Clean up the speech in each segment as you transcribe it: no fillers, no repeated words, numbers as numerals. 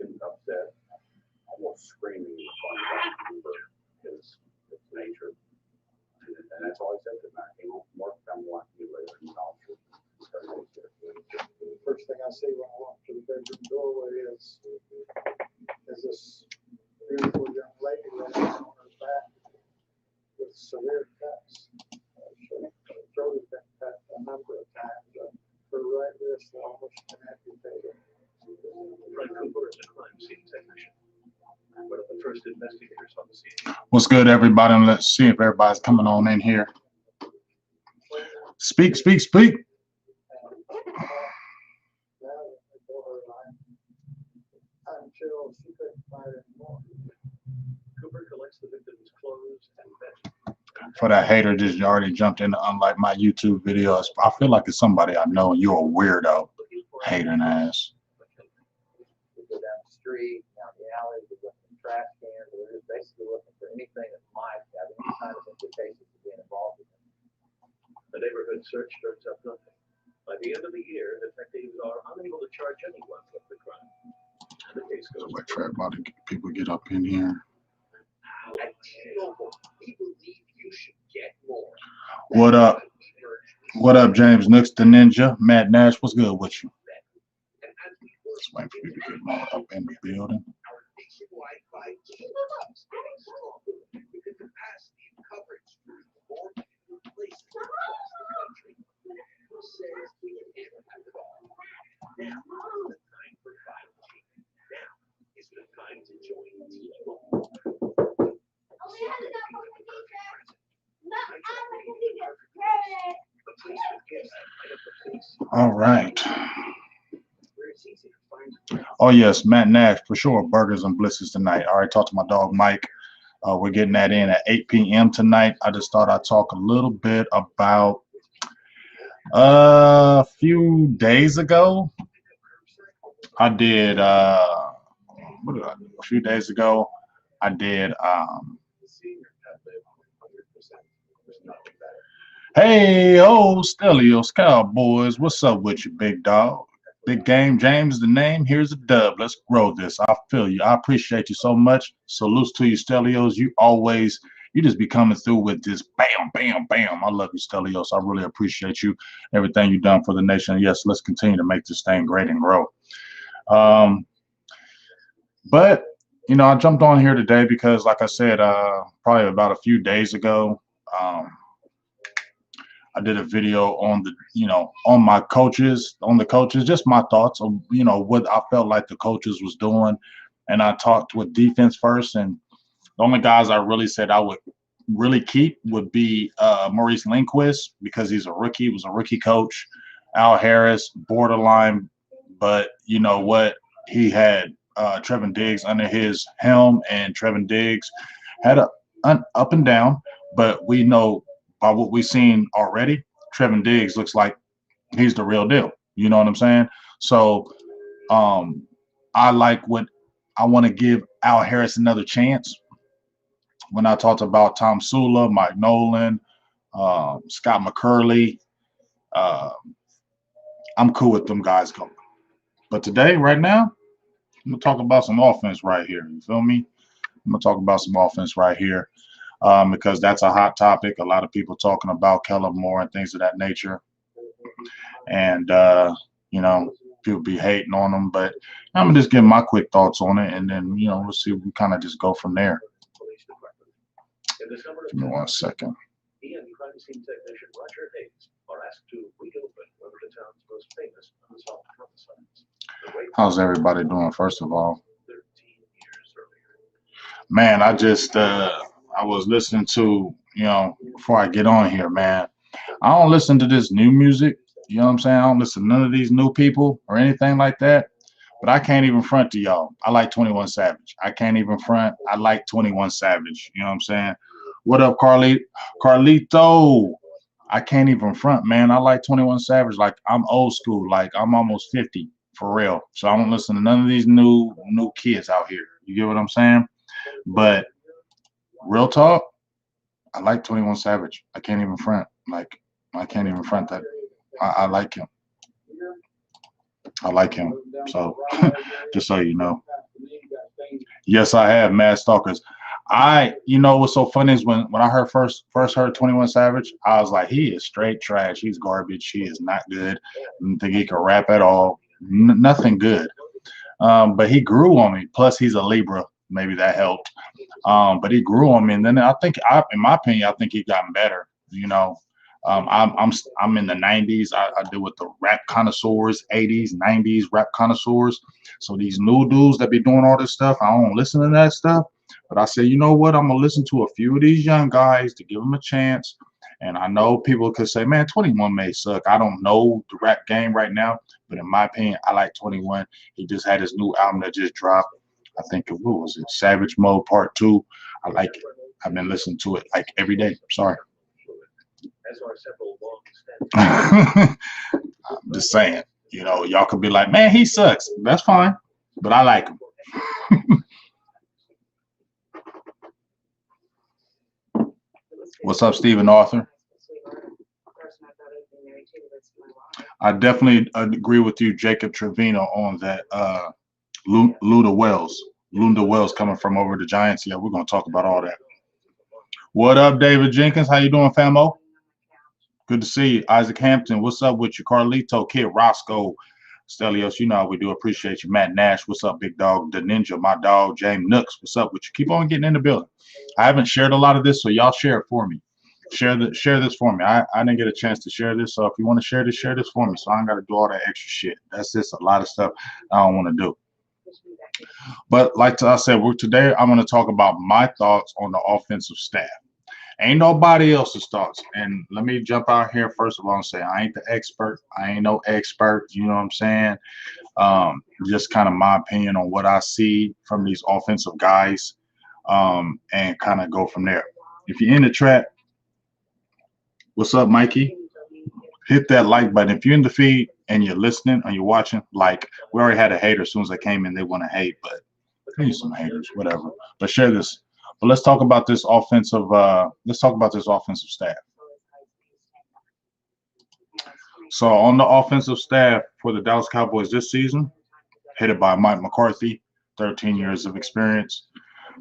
getting upset, almost screaming for his nature. And that's all he said to me. I came home from work, I'm watching you later in the office. First thing I see when I walk to the bedroom doorway is this beautiful young lady laying on her back with severe cuts. Her throat has been cut a number of times. Her right wrist almost been amputated. Frank Cooper is a crime scene technician. One of the first investigators on the scene. What's good, everybody? And let's see if everybody's coming on in here. Speak, speak, speak. Until she couldn't fight anymore. Cooper collects the victim's clothes and bed. For that hater just already jumped in, unlike my YouTube videos, I feel like it's somebody I know. You're a weirdo, hating ass. We go down the street, down the alley, we look for trash cans, we're just basically looking for anything that might have any kind of implications of being involved in it. The neighborhood search turns up nothing. By the end of the year, detectives are unable to charge anyone with the crime. And the case goes Wait for everybody, people get up in here. At T-Mobile, we believe you should get more. What up? What up, James Nooks, the Ninja? Matt Nash, what's good with you? Just waiting for you to get more up in the building. Our nationwide 5G with the capacity and coverage through more places across the country. Who says we can ever have it all? Now is the time for 5G. Now is the time to join T-Mobile. All right. Oh, yes, Matt Nash, for sure. Burgers and Blisses tonight. All right, talk to my dog, Mike. We're getting that in at 8 p.m. tonight. I just thought I'd talk a little bit about a few days ago. I did, what did I do? A few days ago, I did, hey, Stelios Cowboys, what's up with you, big dog? Big game, James, the name. Here's a dub. Let's grow this. I feel you. I appreciate you so much. Salutes to you, Stelios. You just be coming through with this bam, bam, bam. I love you, Stelios. I really appreciate you, everything you've done for the nation. Yes, let's continue to make this thing great and grow. But, you know, I jumped on here today because, like I said, probably about a few days ago, I did a video on on the coaches, just my thoughts of, what I felt like the coaches was doing. And I talked with defense first. And the only guys I really said I would really keep would be Maurice Lindquist, because he's a rookie. He was a rookie coach. Al Harris, borderline. But you know what? He had Trevin Diggs under his helm, and Trevin Diggs had an up and down. But we know, by what we've seen already, Trevin Diggs looks like he's the real deal. You know what I'm saying? So I want to give Al Harris another chance. When I talked about Tom Sula, Mike Nolan, Scott McCurley, I'm cool with them guys coming. But today, right now, I'm going to talk about some offense right here. You feel me? I'm going to talk about some offense right here. Because that's a hot topic. A lot of people talking about Kellen Moore and things of that nature. And, people be hating on them. But I'm going to just give my quick thoughts on it. And then, let's see if we kind of just go from there. Give me 1 second. He and crime scene technician Roger Hayes are asked to reopen one of the town's most famous unsolved homicides. How's everybody doing, first of all? 13 years earlier. Man, I was listening to, before I get on here, man, I don't listen to this new music. You know what I'm saying? I don't listen to none of these new people or anything like that. But I can't even front to y'all. I like 21 Savage. I can't even front. I like 21 Savage. You know what I'm saying? What up, Carlito? I can't even front, man. I like 21 Savage. Like, I'm old school. Like, I'm almost 50, for real. So I don't listen to none of these new kids out here. You get what I'm saying? But real talk, I like 21 Savage. I can't even front. Like, I can't even front that. I like him. I like him. So, just so you know. Yes, I have Mad Stalkers. You know, what's so funny is when I heard first heard 21 Savage, I was like, he is straight trash. He's garbage. He is not good. I don't think he can rap at all. Nothing good. But he grew on me. Plus, he's a Libra. Maybe that helped. But he grew on me, and then in my opinion, I think he gotten better. You know, I'm in the '90s. I deal with the rap connoisseurs, '80s, '90s rap connoisseurs. So these new dudes that be doing all this stuff, I don't listen to that stuff. But I say, you know what? I'm gonna listen to a few of these young guys to give them a chance. And I know people could say, man, 21 may suck. I don't know the rap game right now, but in my opinion, I like 21. He just had his new album that just dropped. I think what was it? Savage Mode Part 2. I like it. I've been listening to it like every day. Sorry. As are several long-standing. I'm just saying. You know, y'all could be like, man, he sucks. That's fine. But I like him. What's up, Stephen Arthur? I definitely agree with you, Jacob Trevino, on that. Luda Wells coming from over the Giants. Yeah, we're gonna talk about all that. What up, David Jenkins? How you doing, famo? Good to see you. Isaac Hampton, what's up with you? Carlito, Kid Roscoe, Stelios, you know how we do. Appreciate you. Matt Nash, what's up, big dog? The Ninja, my dog. James Nooks, what's up with you? Keep on getting in the building. I haven't shared a lot of this, so y'all share it for me. Share this for me. I didn't get a chance to share this, so if you want to share this for me. So I ain't got to do all that extra shit. That's just a lot of stuff I don't want to do. But like I said, today I'm going to talk about my thoughts on the offensive staff. Ain't nobody else's thoughts. And let me jump out here first of all and say I ain't the expert. I ain't no expert. You know what I'm saying? Just kind of my opinion on what I see from these offensive guys, and kind of go from there. If you're in the trap, what's up, Mikey? Hit that like button. If you're in the feed and you're listening or you're watching, like we already had a hater as soon as they came in, they want to hate, but I need some haters, whatever. But share this. But let's talk about this offensive. Staff. So on the offensive staff for the Dallas Cowboys this season, headed by Mike McCarthy, 13 years of experience.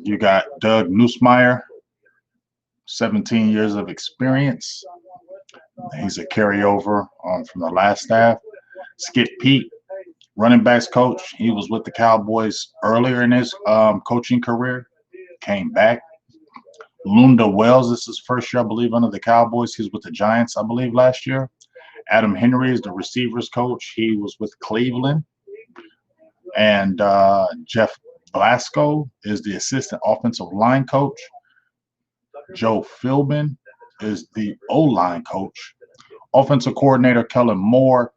You got Doug Nussmeier, 17 years of experience. He's a carryover from the last staff. Skip Pete, running backs coach. He was with the Cowboys earlier in his coaching career. Came back. Lunda Wells, this is his first year, I believe, under the Cowboys. He was with the Giants, I believe, last year. Adam Henry is the receivers coach. He was with Cleveland. And Jeff Blasco is the assistant offensive line coach. Joe Philbin is the O-line coach. Offensive coordinator Kellen Moore,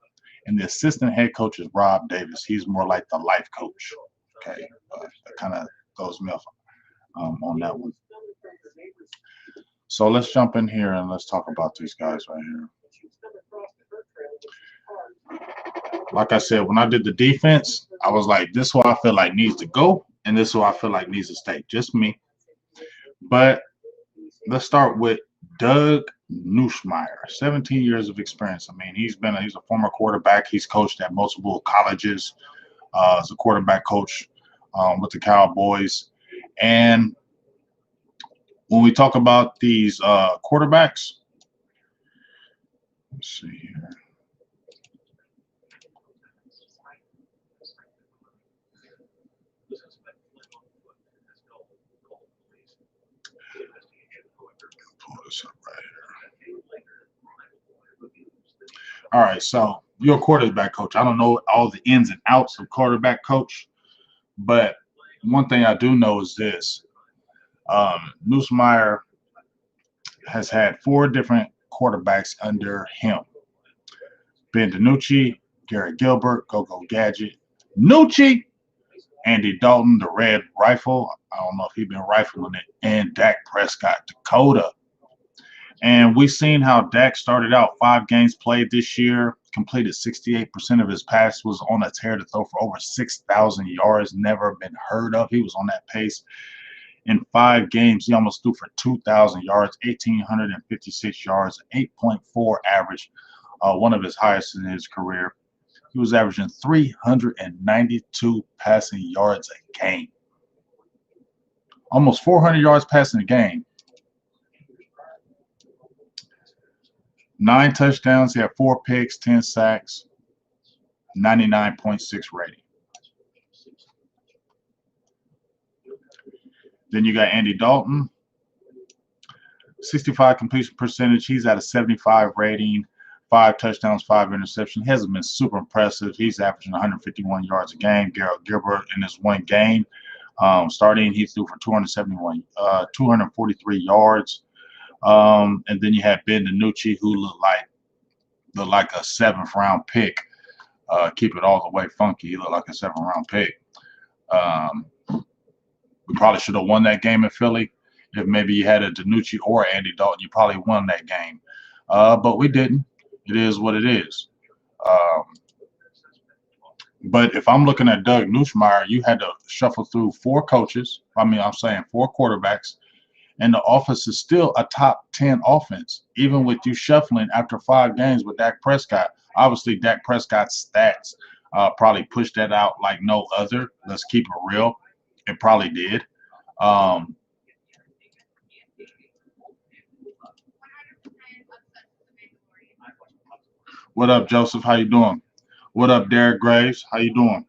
and the assistant head coach is Rob Davis. He's more like the life coach. Okay, that kind of throws me off on that one. So let's jump in here and let's talk about these guys right here. Like I said, when I did the defense, I was like, this is who I feel like needs to go, and this is who I feel like needs to stay. Just me. But let's start with Doug Nussmeier, 17 years of experience. I mean, he's a former quarterback. He's coached at multiple colleges as a quarterback coach with the Cowboys. And when we talk about these quarterbacks, let's see here. Pull this up right here. All right, so you're a quarterback coach. I don't know all the ins and outs of quarterback coach, but one thing I do know is this. Nussmeier has had 4 different quarterbacks under him. Ben DiNucci, Garrett Gilbert, Go-Go Gadget, Nucci, Andy Dalton, the Red Rifle. I don't know if he's been rifling it, and Dak Prescott, Dakota. And we've seen how Dak started out 5 games played this year, completed 68% of his pass, was on a tear to throw for over 6,000 yards, never been heard of. He was on that pace. In 5 games, he almost threw for 2,000 yards, 1,856 yards, 8.4 average, one of his highest in his career. He was averaging 392 passing yards a game. almost 400 yards passing the game. 9 touchdowns. He had 4 picks, 10 sacks, 99.6 rating. Then you got Andy Dalton, 65 completion percentage. He's at a 75 rating, 5 touchdowns, 5 interceptions. He hasn't been super impressive. He's averaging 151 yards a game. Garrett Gilbert in his one game starting, he threw for 243 yards. And then you had Ben DiNucci, who looked like a 7th round pick. Keep it all the way funky. He looked like a 7th round pick. We probably should have won that game in Philly. If maybe you had a DiNucci or Andy Dalton, you probably won that game. But we didn't. It is what it is. But if I'm looking at Doug Nussmeier, you had to shuffle through 4 coaches. I'm saying 4 quarterbacks. And the offense is still a top 10 offense, even with you shuffling after 5 games with Dak Prescott. Obviously, Dak Prescott's stats probably pushed that out like no other. Let's keep it real. It probably did. What up, Joseph? How you doing? What up, Derek Graves? How you doing?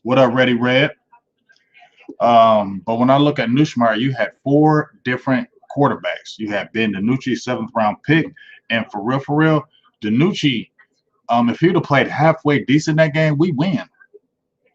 What up, Ready Red? But when I look at Nussmeier, you had 4 different quarterbacks. You had Ben DiNucci, 7th round pick, and for real, DiNucci, if he would have played halfway decent that game, we win.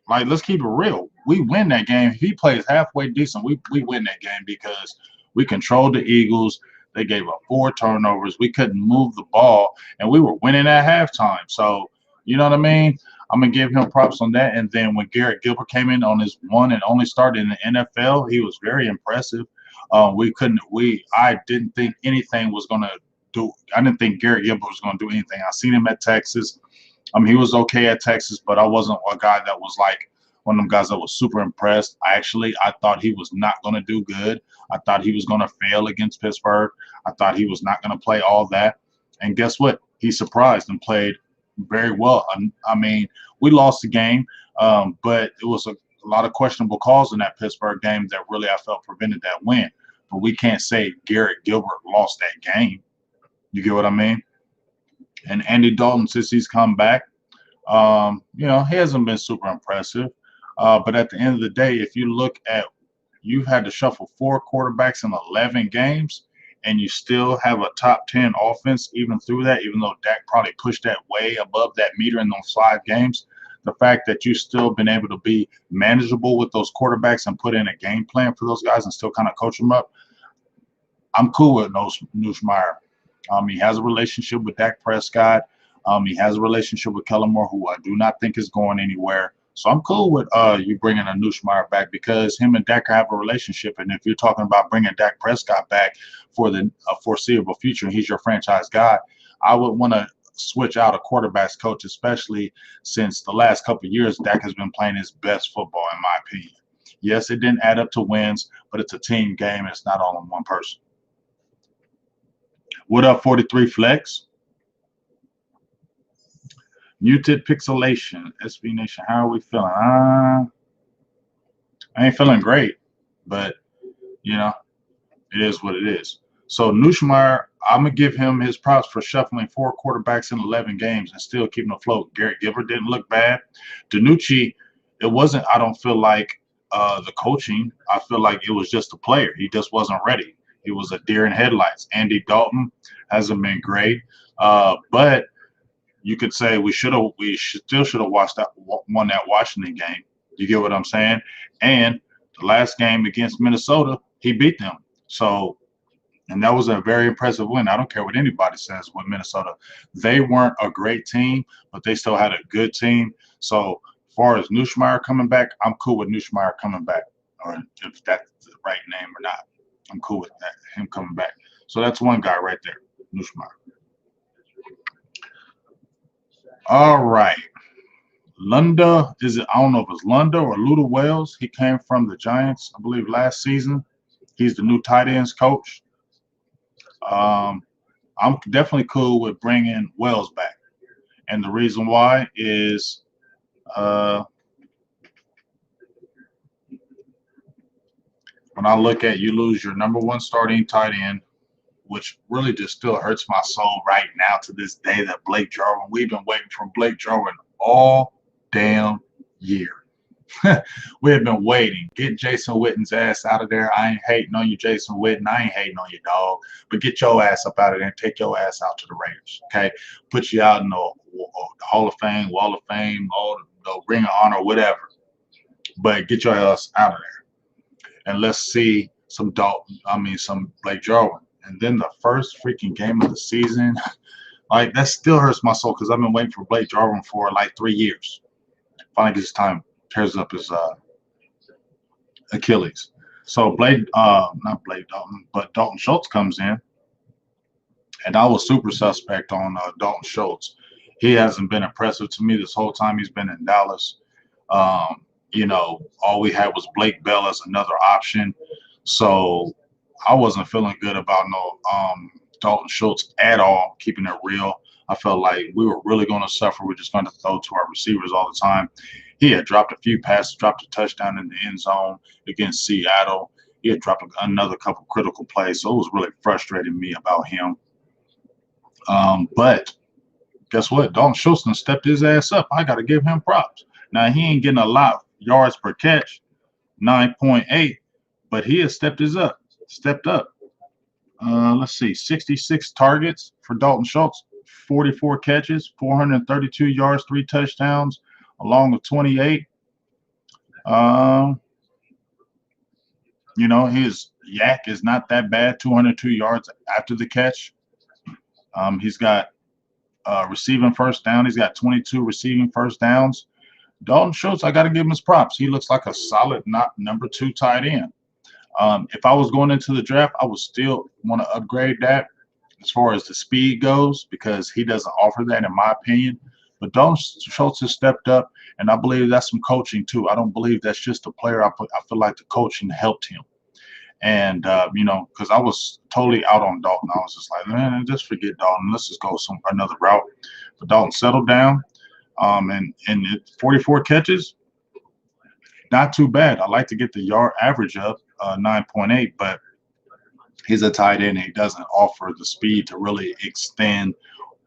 Like, let's keep it real. We win that game. If he plays halfway decent, we win that game because we controlled the Eagles. They gave up 4 turnovers. We couldn't move the ball, and we were winning at halftime. So, you know what I mean? I'm going to give him props on that. And then when Garrett Gilbert came in on his one and only start in the NFL, he was very impressive. I didn't think anything was going to do. I didn't think Garrett Gilbert was going to do anything. I seen him at Texas. He was okay at Texas, but I wasn't a guy that was like one of them guys that was super impressed. I thought he was not going to do good. I thought he was going to fail against Pittsburgh. I thought he was not going to play all that. And guess what? He surprised and played very well. We lost the game, but it was a lot of questionable calls in that Pittsburgh game that really I felt prevented that win. But we can't say Garrett Gilbert lost that game. You get what I mean? And Andy Dalton, since he's come back, he hasn't been super impressive. But at the end of the day, if you look at, you've had to shuffle 4 quarterbacks in 11 games, and you still have a top 10 offense even through that, even though Dak probably pushed that way above that meter in those 5 games. The fact that you still been able to be manageable with those quarterbacks and put in a game plan for those guys and still kind of coach them up, I'm cool with Nussmeier. He has a relationship with Dak Prescott. He has a relationship with Kellen Moore, who I do not think is going anywhere. So I'm cool with you bringing a Nussmeier back because him and Dak have a relationship. And if you're talking about bringing Dak Prescott back for the foreseeable future, and he's your franchise guy, I would want to switch out a quarterback's coach, especially since the last couple of years, Dak has been playing his best football, in my opinion. Yes, it didn't add up to wins, but it's a team game. And it's not all on one person. What up, 43 Flex? Muted Pixelation, SB Nation. How are we feeling? I ain't feeling great, but it is what it is. So Nussmeier, I'm gonna give him his props for shuffling 4 quarterbacks in 11 games and still keeping afloat. Garrett Gilbert didn't look bad. DiNucci, it wasn't. I don't feel like the coaching. I feel like it was just a player. He just wasn't ready. He was a deer in headlights. Andy Dalton hasn't been great, but you could say we still should have won that Washington game. You get what I'm saying? And the last game against Minnesota, he beat them. So, and that was a very impressive win. I don't care what anybody says with Minnesota. They weren't a great team, but they still had a good team. So, as far as Nussmeier coming back, I'm cool with Nussmeier coming back, or if that's the right name or not. I'm cool with that, him coming back. So that's one guy right there, Nussmeier. All right. Lunda, I don't know if it's Lunda or Luda Wells. He came from the Giants, I believe, last season. He's the new tight ends coach. I'm definitely cool with bringing Wells back. And the reason why is when I look at you lose your number one starting tight end, which really just still hurts my soul right now to this day that Blake Jarwin, we've been waiting for Blake Jarwin all damn year. We have been waiting. Get Jason Witten's ass out of there. I ain't hating on you, Jason Witten. I ain't hating on you, dog. But get your ass up out of there and take your ass out to the Raiders, okay? Put you out in the Hall of Fame, Wall of Fame, all the Ring of Honor, whatever. But get your ass out of there. And let's see some Blake Jarwin. And then the first freaking game of the season, like that still hurts my soul because I've been waiting for Blake Jarwin for like 3 years. Finally gets time, tears up his Achilles. So not Blake Dalton, but Dalton Schultz comes in, and I was super suspect on Dalton Schultz. He hasn't been impressive to me this whole time he's been in Dallas. All we had was Blake Bell as another option. So I wasn't feeling good about Dalton Schultz at all, keeping it real. I felt like we were really going to suffer. We're just going to throw to our receivers all the time. He had dropped a few passes, dropped a touchdown in the end zone against Seattle. He had dropped another couple critical plays. So it was really frustrating me about him. But guess what? Dalton Schultz done stepped his ass up. I got to give him props. Now, he ain't getting a lot of yards per catch, 9.8, but he has stepped up. Let's see, 66 targets for Dalton Schultz, 44 catches, 432 yards, 3 touchdowns, along with 28. His yak is not that bad, 202 yards after the catch. He's got receiving first down. He's got 22 receiving first downs. Dalton Schultz, I got to give him his props. He looks like a solid, not number 2 tight end. If I was going into the draft, I would still want to upgrade that as far as the speed goes because he doesn't offer that, in my opinion. But Dalton Schultz has stepped up, and I believe that's some coaching too. I don't believe that's just a player. I feel like the coaching helped him. And, because I was totally out on Dalton. I was just like, man, just forget Dalton. Let's just go another route. But Dalton settled down, and 44 catches, not too bad. I like to get the yard average up, 9.8, but he's a tight end. He doesn't offer the speed to really extend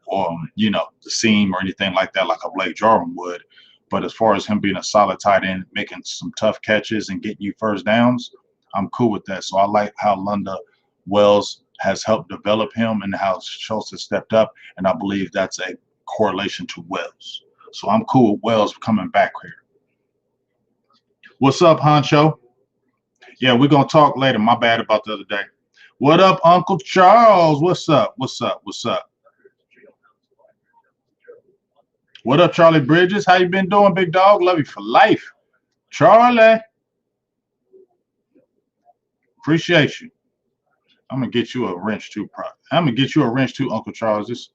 the seam or anything like that, like a Blake Jarwin would. But as far as him being a solid tight end, making some tough catches and getting you first downs, I'm cool with that. So I like how Lunda Wells has helped develop him and how Schultz has stepped up, and I believe that's a correlation to Wells. So I'm cool with Wells coming back here. What's up, Honcho? Yeah, we're going to talk later. My bad about the other day. What up, Uncle Charles? What's up? What's up? What's up? What up, Charlie Bridges? How you been doing, big dog? Love you for life. Charlie. Appreciate you. I'm going to get you a wrench too. Uncle Charles. This.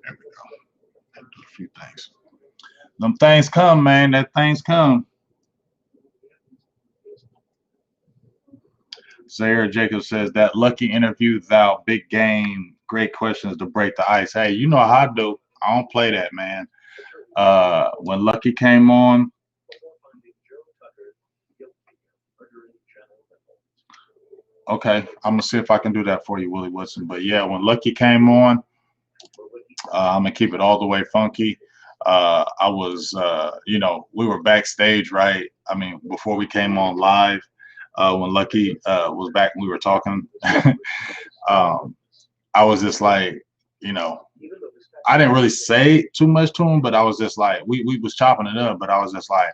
There we go. Do a few things. Them things come, man. That things come. Zaire Jacobs says that lucky interview, thou big game, great questions to break the ice. Hey, you know how I do. I don't play that, man. When Lucky came on, okay, I'm gonna see if I can do that for you, Willie Woodson. But yeah, when Lucky came on, I'm gonna keep it all the way funky. I was, we were backstage, right? I mean, before we came on live, when Lucky was back, we were talking. I was just like, I didn't really say too much to him, but I was just like, we was chopping it up, but I was just like,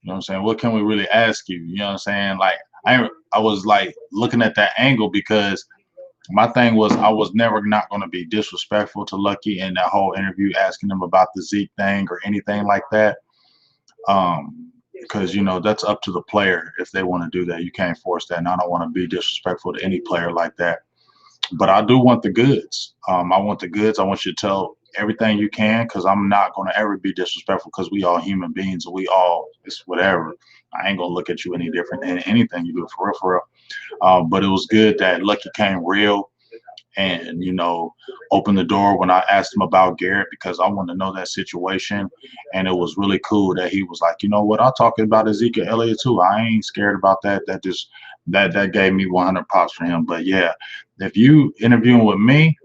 you know what I'm saying? What can we really ask you? You know what I'm saying? Like, I was like looking at that angle because my thing was I was never not going to be disrespectful to Lucky in that whole interview, asking him about the Zeke thing or anything like that. Because, that's up to the player if they want to do that. You can't force that. And I don't want to be disrespectful to any player like that. But I do want the goods. I want the goods. I want you to tell everything you can because I'm not going to ever be disrespectful because we all human beings and it's whatever. I ain't gonna look at you any different than anything you do, for real, for real. But it was good that Lucky came real and, opened the door when I asked him about Garrett, because I wanted to know that situation. And it was really cool that he was like, you know what, I'll talk about Ezekiel Elliott too. I ain't scared about that. That gave me 100 props for him. But yeah, if you interviewing with me,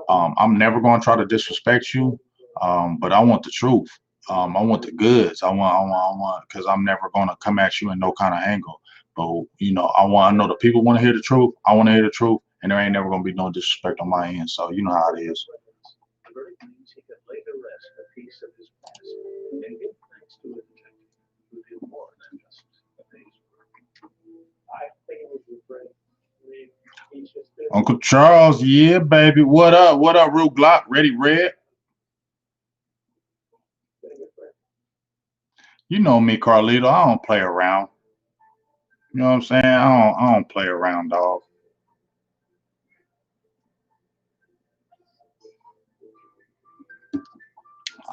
I'm never going to try to disrespect you, but I want the truth. I want the goods. Because I'm never going to come at you in no kind of angle. But I know the people want to hear the truth. I want to hear the truth, and there ain't never going to be no disrespect on my end. So you know how it is. I'm very pleased he could lay to rest a piece of his past and give thanks to a detective who did more than just a day's work. I think it was great. I mean, he's just been. Uncle Charles, yeah, baby. What up? What up, Real Glock? Ready, Red? You know me, Carlito. I don't play around. You know what I'm saying? I don't play around, dog.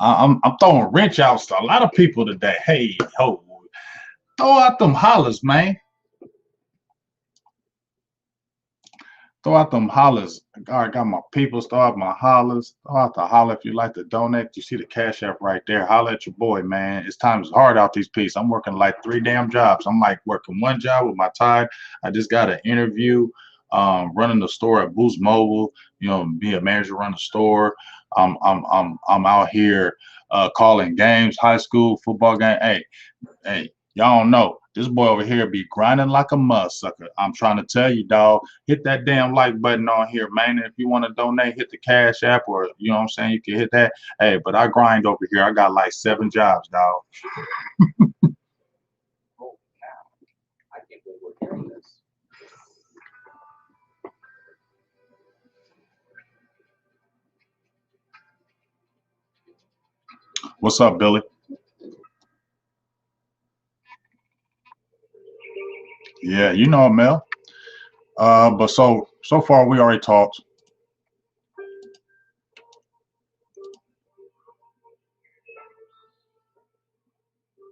I'm throwing a wrench out to a lot of people today. Hey, ho, throw out them hollers, man. Throw out them hollers. I got my people. Throw out my hollers. Throw out the holler if you like to donate. You see the Cash App right there. Holler at your boy, man. It's times hard out these pieces. I'm working like 3 damn jobs. I'm like working one job with my tide. I just got an interview, running the store at Boost Mobile. Be a manager, run the store. I'm out here calling games, high school football game. Hey, y'all don't know. This boy over here be grinding like a mud sucker. I'm trying to tell you, dog. Hit that damn like button on here, man. And if you want to donate, hit the Cash App, or you know what I'm saying, you can hit that. Hey, but I grind over here. I got like 7 jobs, dog. Holy cow. I can't believe we're hearing this. What's up, Billy? Yeah, you know, Mel. But so far we already talked.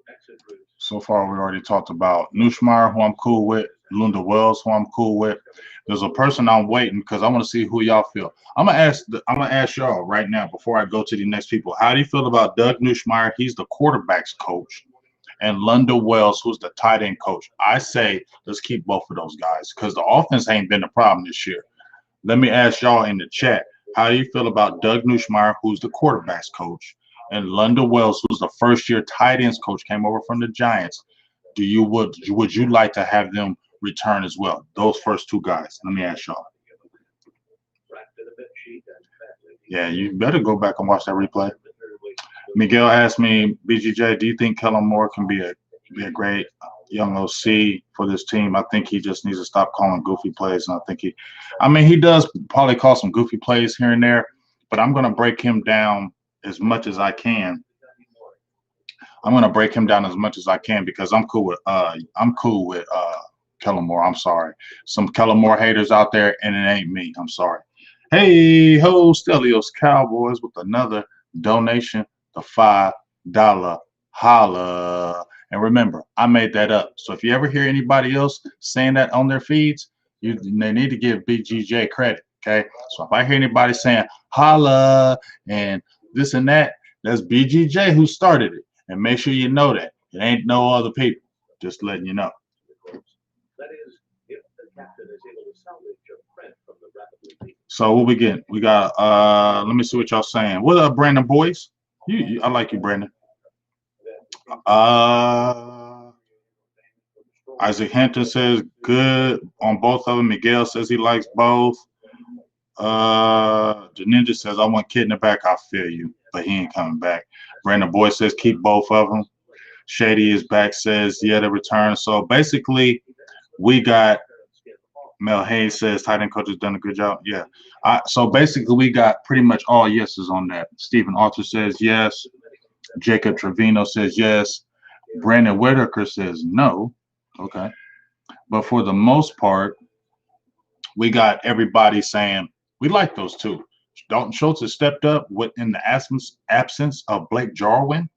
Exit routes. So far we already talked about Nushmeyer, who I'm cool with, Lunda Wells, who I'm cool with. There's a person I'm waiting because I want to see who y'all feel. I'm gonna ask y'all right now before I go to the next people. How do you feel about Doug Nushmeyer? He's the quarterback's coach, and Lunda Wells, who's the tight end coach. I say let's keep both of those guys because the offense ain't been a problem this year. Let me ask y'all in the chat. How do you feel about Doug Nushmeyer, who's the quarterback's coach, and Lunda Wells, who's the first-year tight ends coach, came over from the Giants? Would you like to have them return as well? Those first 2 guys. Let me ask y'all. Yeah, you better go back and watch that replay. Miguel asked me, BGJ, do you think Kellen Moore can be a great young OC for this team? I think he just needs to stop calling goofy plays, and he does probably call some goofy plays here and there, but I'm gonna break him down as much as I can. Because I'm cool with Kellen Moore. I'm sorry. Some Kellen Moore haters out there, and it ain't me. I'm sorry. Hey ho, Stelios Cowboys with another donation, the $5 holla. And remember, I made that up. So if you ever hear anybody else saying that on their feeds, they need to give BGJ credit. Okay. So if I hear anybody saying holla and this and that, that's BGJ who started it. And make sure you know that. It ain't no other people. Just letting you know. That is, if the captain is able to salvage a print from the rapidly. So what we get? We got let me see what y'all saying. What up, Brandon boys? I like you, Brandon. Isaac Hampton says good on both of them. Miguel says he likes both. The Ninja says I want Kid in the back. I feel you, but he ain't coming back. Brandon Boy says keep both of them. Shady is back, says yeah, the return. So basically, we got Mel Hayes says tight end coach has done a good job. Yeah. So basically, we got pretty much all yeses on that. Stephen Arthur says yes. Jacob Trevino says yes. Brandon Whitaker says no. Okay. But for the most part, we got everybody saying we like those 2. Dalton Schultz has stepped up in the absence of Blake Jarwin.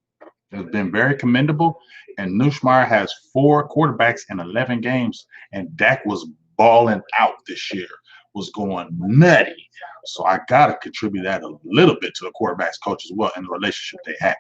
It's been very commendable. And Nussmeier has 4 quarterbacks in 11 games, and Dak was balling out this year, was going nutty. So I gotta contribute that a little bit to the quarterbacks coach as well and the relationship they have.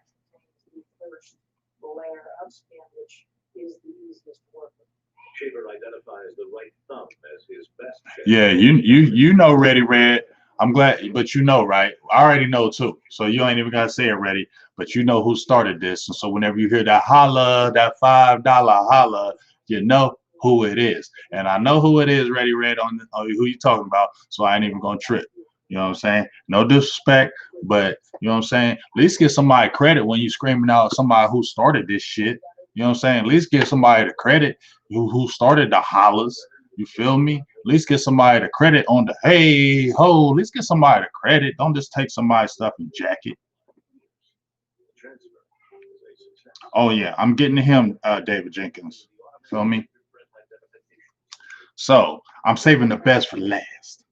Shaver identifies the right thumb as his best bet. Yeah, you know, Ready Red. I'm glad, but you know, right? I already know too. So you ain't even gotta say it, Ready. But you know who started this, and so whenever you hear that holla, that $5 holla, you know who it is. And I know who it is, Ready Red, on who you talking about. So I ain't even gonna trip. You know what I'm saying? No disrespect, but you know what I'm saying. At least give somebody credit when you screaming out somebody who started this shit. You know what I'm saying? At least give somebody the credit who started the hollers. You feel me? At least get somebody the credit on the hey ho. At least get somebody the credit. Don't just take somebody's stuff and jack it. Oh yeah, I'm getting to him, David Jenkins. Feel me? So I'm saving the best for last.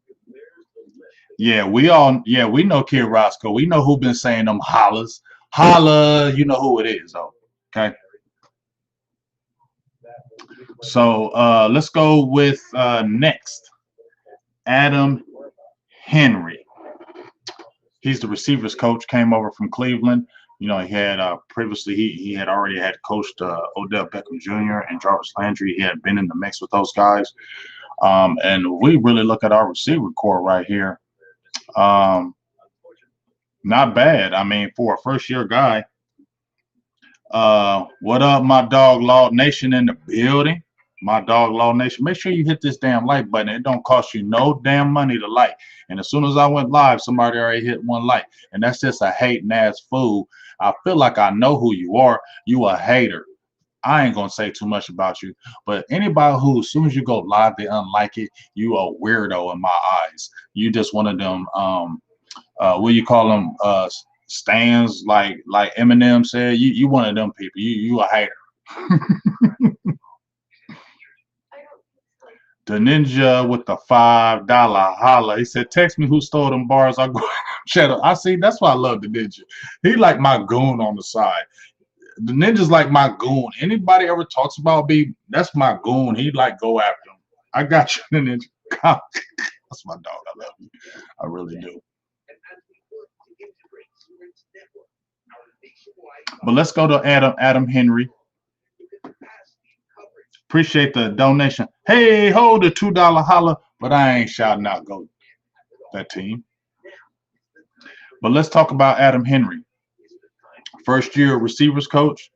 Yeah, we know Kid Roscoe. We know who been saying them hollers. Holla, you know who it is, though. Okay. So let's go with next. Adam Henry. He's the receivers coach, came over from Cleveland. You know, he had previously he had already had coached Odell Beckham Jr. and Jarvis Landry. He had been in the mix with those guys. And we really look at our receiver core right here. Not bad. I mean, for a first-year guy. What up, my dog Law Nation in the building? My dog Law Nation. Make sure you hit this damn like button. It don't cost you no damn money to like. And as soon as I went live, somebody already hit one like. And that's just a hating ass fool. I feel like I know who you are. You a hater. I ain't gonna say too much about you, but anybody who, as soon as you go live, they unlike it, you a weirdo in my eyes. You just one of them what you call them stands like Eminem said. You one of them people. You a hater. The ninja with the $5 holla. He said, "Text me who stole them bars." I go shut up. I see. That's why I love the ninja. He like my goon on the side. The ninja's like my goon. Anybody ever talks about me, that's my goon. He like go after him. I got you, the ninja. That's my dog. I love you. I really do. But let's go to Adam Henry. Appreciate the donation. Hey, hold the $2 holla, but I ain't shouting out go that team. But let's talk about Adam Henry. First year receivers coach.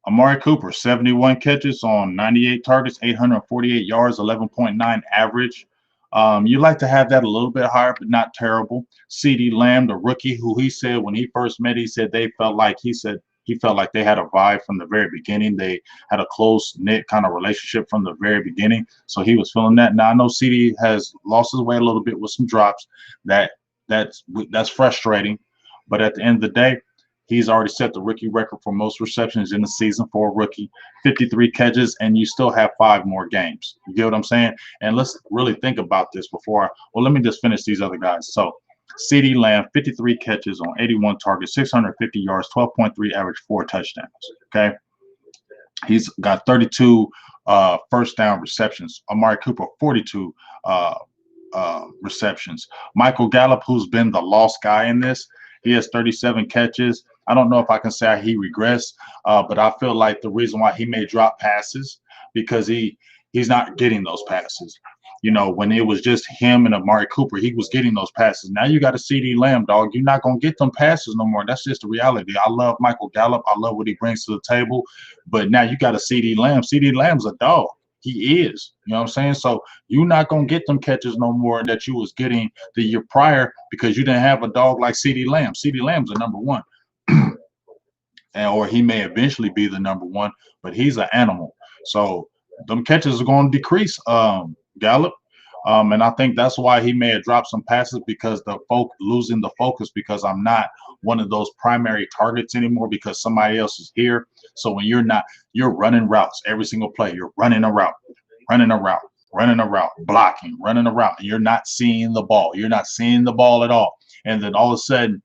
Amari Cooper, 71 catches on 98 targets, 848 yards, 11.9 average. You like to have that a little bit higher, but not terrible. CeeDee Lamb, the rookie, who he said when he first met, he said he felt like they had a vibe from the very beginning. They had a close knit kind of relationship from the very beginning. So he was feeling that. Now I know CeeDee has lost his way a little bit with some drops. That's frustrating. But at the end of the day, he's already set the rookie record for most receptions in the season for a rookie, 53 catches, and you still have 5 more games. You get what I'm saying? And let's really think about this let me just finish these other guys. So CeeDee Lamb, 53 catches on 81 targets, 650 yards, 12.3 average, 4 touchdowns. Okay. He's got 32 first down receptions. Amari Cooper, 42 receptions. Michael Gallup, who's been the lost guy in this, he has 37 catches. I don't know if I can say he regressed, but I feel like the reason why he may drop passes because he's not getting those passes. You know, when it was just him and Amari Cooper, he was getting those passes. Now you got a CeeDee Lamb, dog. You're not going to get them passes no more. That's just the reality. I love Michael Gallup. I love what he brings to the table. But now you got a CeeDee Lamb. CeeDee Lamb's a dog. He is. You know what I'm saying? So you're not going to get them catches no more that you was getting the year prior because you didn't have a dog like CeeDee Lamb. CeeDee Lamb's a number one. Or he may eventually be the number one, but he's an animal. So them catches are going to decrease, Gallup. And I think that's why he may have dropped some passes because losing the focus because I'm not one of those primary targets anymore because somebody else is here. So when you're running routes every single play. You're running a route, blocking, running a route. And you're not seeing the ball. You're not seeing the ball at all. And then all of a sudden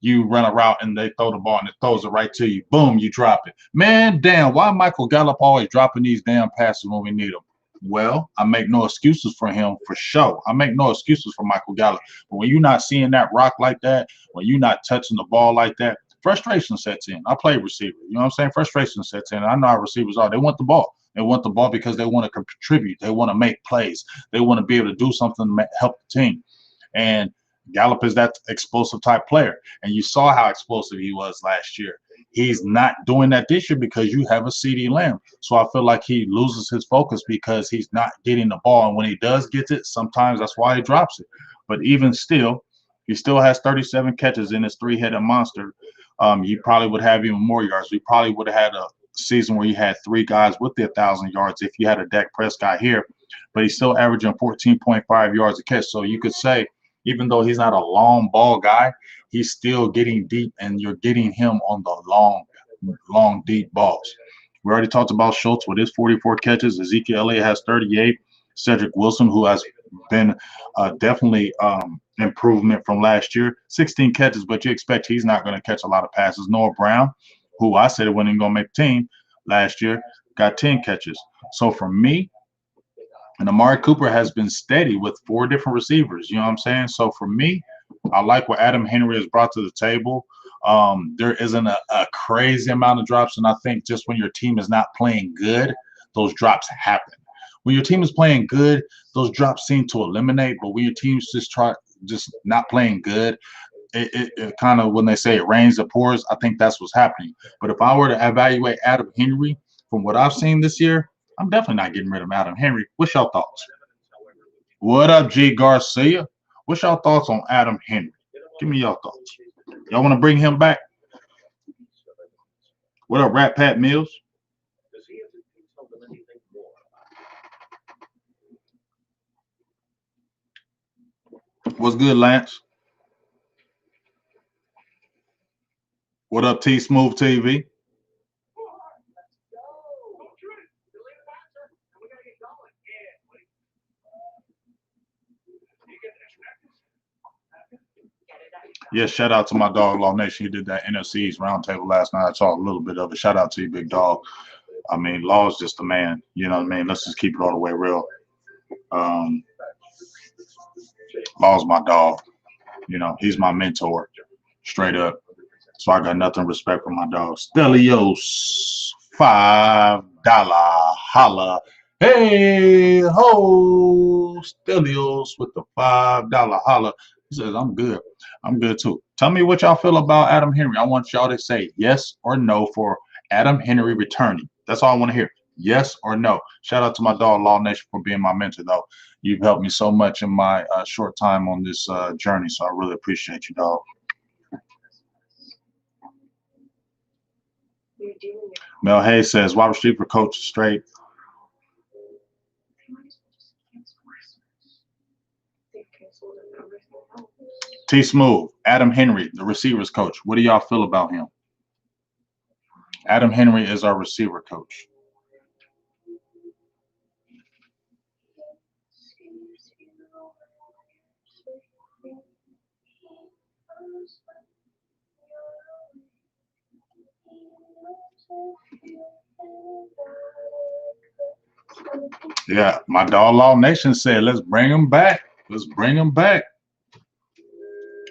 you run a route and they throw the ball and it throws it right to you. Boom, you drop it. Man, damn, why Michael Gallup always dropping these damn passes when we need them? Well, I make no excuses for him for sure. I make no excuses for Michael Gallup. But when you're not seeing that rock like that, when you're not touching the ball like that, frustration sets in. I play receiver. You know what I'm saying? Frustration sets in. I know how receivers are. They want the ball. They want the ball because they want to contribute. They want to make plays. They want to be able to do something to help the team. And Gallup is that explosive type player. And you saw how explosive he was last year. He's not doing that this year because you have a CD Lamb. So I feel like he loses his focus because he's not getting the ball. And when he does get it, sometimes that's why he drops it. But even still, he still has 37 catches in his three-headed monster. You probably would have even more yards. We probably would have had a season where you had 3 guys with the 1,000 yards if you had a Dak Prescott here. But he's still averaging 14.5 yards a catch. So you could say, even though he's not a long ball guy, he's still getting deep, and you're getting him on the long, deep balls. We already talked about Schultz with his 44 catches. Ezekiel Elliott has 38. Cedric Wilson, who has been definitely improvement from last year, 16 catches, but you expect he's not going to catch a lot of passes. Noah Brown, who I said wasn't even going to make the team last year, got 10 catches. So for me, and Amari Cooper has been steady with 4 different receivers. You know what I'm saying? So for me, I like what Adam Henry has brought to the table. There isn't a crazy amount of drops, and I think just when your team is not playing good, those drops happen. When your team is playing good, those drops seem to eliminate. But when your team's just not playing good, it kind of, when they say it rains, it pours, I think that's what's happening. But if I were to evaluate Adam Henry from what I've seen this year, I'm definitely not getting rid of Adam Henry. What's your thoughts? What up, G Garcia? What's your thoughts on Adam Henry? Give me your thoughts. Y'all want to bring him back? What up, Rat Pat Mills? What's good, Lance? What up, T Smooth TV? Yeah, shout out to my dog Law Nation. He did that NFC East roundtable last night. I saw a little bit of it. Shout out to you, big dog. I mean, Law's just the man. You know what I mean? Let's just keep it all the way real. Law's my dog. You know, he's my mentor, straight up. So I got nothing respect for my dog. Stelios, $5 holla. Hey ho, Stelios with the $5 holla. He says, I'm good. I'm good too. Tell me what y'all feel about Adam Henry. I want y'all to say yes or no for Adam Henry returning. That's all I want to hear. Yes or no. Shout out to my dog Law Nation for being my mentor, though. You've helped me so much in my short time on this journey, so I really appreciate you, dog. Mel Hayes says, wide receiver coach straight. T Smooth, Adam Henry, the receivers coach. What do y'all feel about him? Adam Henry is our receiver coach. Yeah, my dog Law Nation said, let's bring him back. Let's bring him back.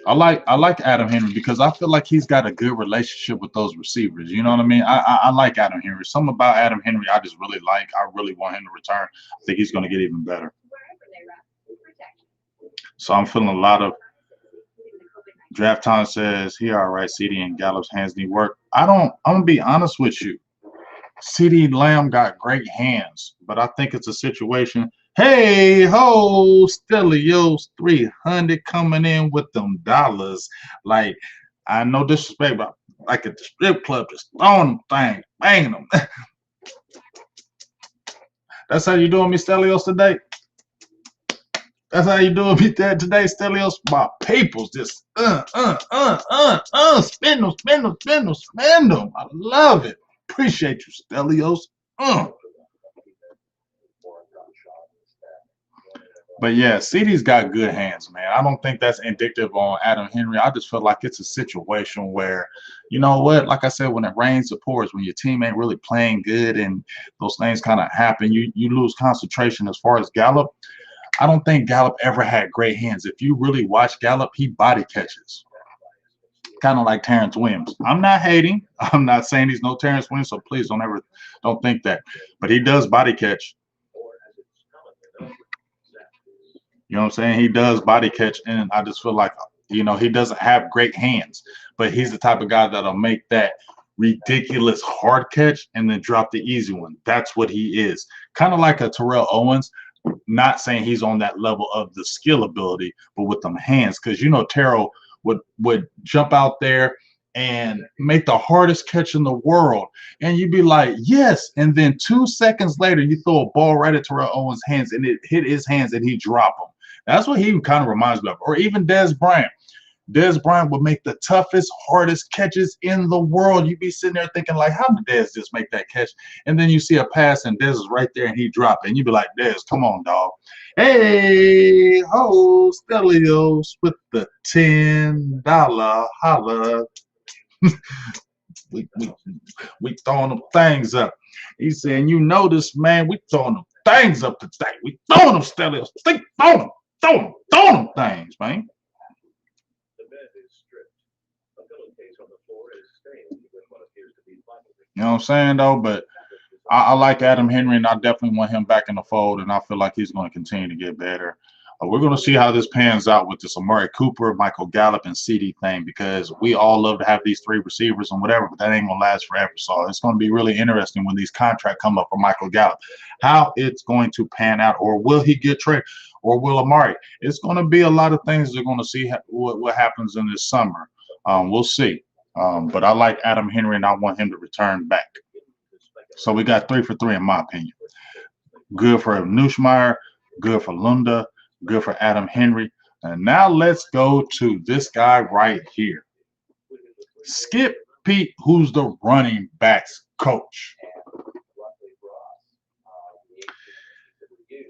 I like Adam Henry because I feel like he's got a good relationship with those receivers. You know what I mean? I like Adam Henry. Something about Adam Henry I just really like. I really want him to return. I think he's going to get even better. So I'm feeling a lot of draft time says he all right. CD and Gallup's hands need work. I'm gonna be honest with you. CD Lamb got great hands, but I think it's a situation. Hey ho, Stelios 300 coming in with them dollars. Like, I know disrespect, but like at the strip club, just throwing them things, banging them. That's how you doing me, Stelios, today? That's how you doing me today, Stelios? My people's just spin them, spin them, spin them, spin them. I love it. Appreciate you, Stelios. But yeah, CD's got good hands, man. I don't think that's indicative on Adam Henry. I just feel like it's a situation where, you know what, like I said, when it rains, it pours. When your team ain't really playing good and those things kind of happen, you lose concentration. As far as Gallup, I don't think Gallup ever had great hands. If you really watch Gallup, he body catches. Kind of like Terrence Williams. I'm not hating. I'm not saying he's no Terrence Williams, so please don't think that. But he does body catch. You know what I'm saying? He does body catch, and I just feel like, he doesn't have great hands, but he's the type of guy that'll make that ridiculous hard catch and then drop the easy one. That's what he is. Kind of like a Terrell Owens. Not saying he's on that level of the skill ability, but with them hands, because Terrell would jump out there and make the hardest catch in the world, and you'd be like, yes, and then 2 seconds later, you throw a ball right at Terrell Owens' hands, and it hit his hands, and he dropped them. That's what he kind of reminds me of. Or even Des Bryant. Des Bryant would make the toughest, hardest catches in the world. You'd be sitting there thinking, like, how did Des just make that catch? And then you see a pass, and Des is right there, and he dropped it. And you'd be like, Des, come on, dog. Hey, ho, Stelios with the $10 holla. we throwing them things up. He's saying, man, we throwing them things up today. We throwing them, Stelios. Throw them things, man. The bed is stripped. A pillowcase on the floor is stained with what appears to be vinyl. You know what I'm saying, though? But I like Adam Henry, and I definitely want him back in the fold, and I feel like he's going to continue to get better. We're going to see how this pans out with this Amari Cooper, Michael Gallup, and CD thing, because we all love to have these three receivers and whatever, but that ain't going to last forever. So it's going to be really interesting when these contracts come up for Michael Gallup, how it's going to pan out, or will he get traded, or will Amari? It's going to be a lot of things. They're going to see what happens in this summer. We'll see. But I like Adam Henry, and I want him to return back. So we got 3 for 3 in my opinion. Good for Nuschmeyer, good for Lunda, good for Adam Henry. And now let's go to this guy right here. Skip Pete, who's the running backs coach.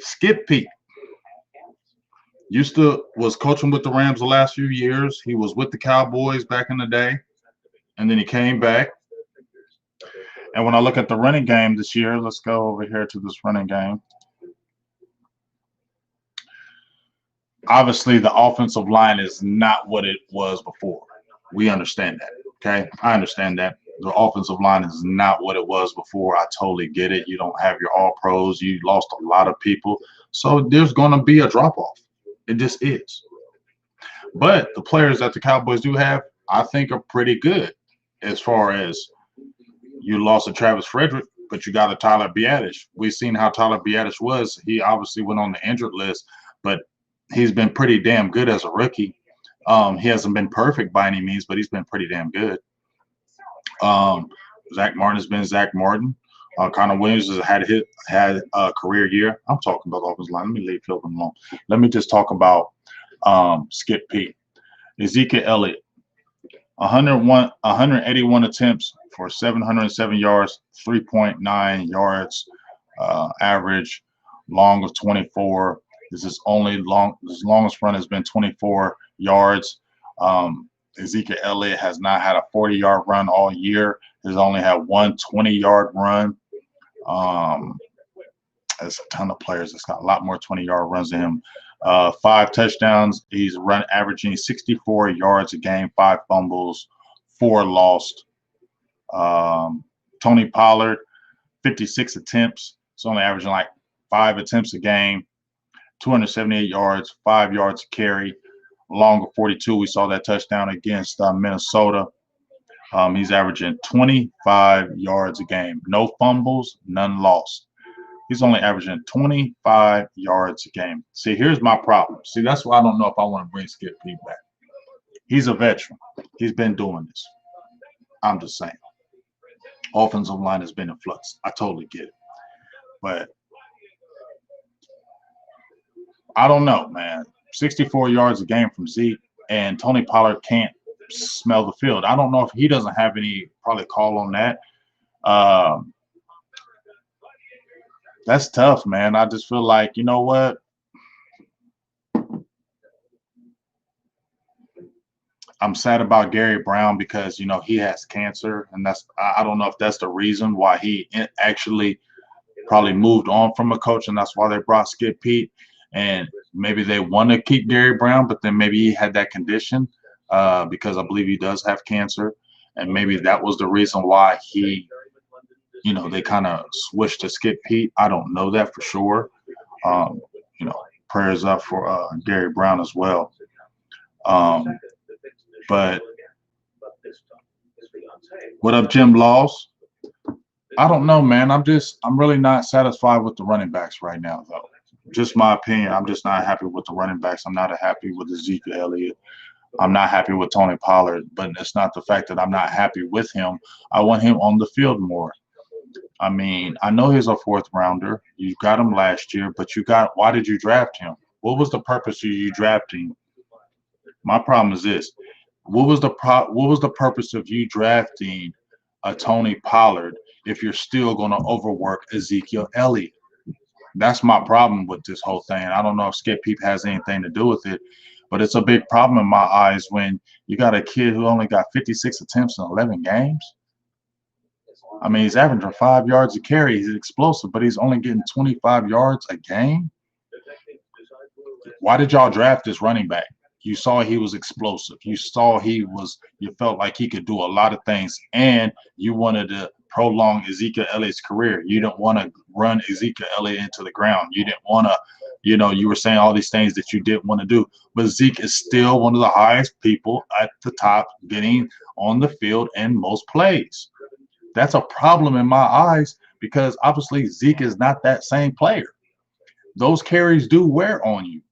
Skip Pete was coaching with the Rams the last few years. He was with the Cowboys back in the day, and then he came back. And when I look at the running game this year, let's go over here to this running game. Obviously, the offensive line is not what it was before. We understand that, okay? I understand that. The offensive line is not what it was before. I totally get it. You don't have your all-pros. You lost a lot of people. So there's going to be a drop-off. It just is. But the players that the Cowboys do have, I think, are pretty good as far as you lost a Travis Frederick, but you got a Tyler Biadasz. We've seen how Tyler Biadasz was. He obviously went on the injured list, but he's been pretty damn good as a rookie. He hasn't been perfect by any means, but he's been pretty damn good. Zach Martin has been Zach Martin. Connor Williams has had a career year. I'm talking about the offensive line. Let me leave Philip alone. Let me just talk about Skip Pete. Ezekiel Elliott, 181 attempts for 707 yards, 3.9 yards average, long of 24. His longest run has been 24 yards. Ezekiel Elliott has not had a 40-yard run all year. He's only had one 20-yard run. There's a ton of players that's got a lot more 20-yard runs than him. 5 touchdowns. He's averaging 64 yards a game, 5 fumbles, 4 lost. Tony Pollard, 56 attempts. He's only averaging like 5 attempts a game, 278 yards, 5 yards a carry, long of 42. We saw that touchdown against Minnesota. He's averaging 25 yards a game. No fumbles, none lost. He's only averaging 25 yards a game. See, here's my problem. See, that's why I don't know if I want to bring Skip Pete back. He's a veteran. He's been doing this. I'm just saying. Offensive line has been in flux. I totally get it. But I don't know, man. 64 yards a game from Zeke, and Tony Pollard can't smell the field. I don't know if he doesn't have any probably call on that. That's tough, man. I just feel like, you know what? I'm sad about Gary Brown because, you know, he has cancer, and I don't know if that's the reason why he actually probably moved on from a coach, and that's why they brought Skip Pete. And maybe they want to keep Gary Brown, but then maybe he had that condition because I believe he does have cancer, and maybe that was the reason why he, you know, they kind of switched to Skip Pete. I don't know that for sure. Um, you know, prayers up for Gary Brown as well. Um, but what up, Jim Laws? I don't know, man. I'm really not satisfied with the running backs right now, though. Just my opinion. I'm just not happy with the running backs. I'm not happy with Ezekiel Elliott. I'm not happy with Tony Pollard, but it's not the fact that I'm not happy with him. I want him on the field more. I mean, I know he's a fourth rounder. You got him last year, but why did you draft him? What was the purpose of you drafting? My problem is this. What was the purpose of you drafting a Tony Pollard if you're still going to overwork Ezekiel Elliott? That's my problem with this whole thing. I don't know if Skip Peep has anything to do with it, but it's a big problem in my eyes when you got a kid who only got 56 attempts in 11 games. I mean, he's averaging 5 yards a carry. He's explosive, but he's only getting 25 yards a game. Why did y'all draft this running back? You saw he was explosive. You felt like he could do a lot of things, and you wanted to prolong Ezekiel Elliott's career. You didn't want to run Ezekiel Elliott into the ground. You didn't want to, you were saying all these things that you didn't want to do. But Zeke is still one of the highest people at the top getting on the field in most plays. That's a problem in my eyes because obviously Zeke is not that same player. Those carries do wear on you.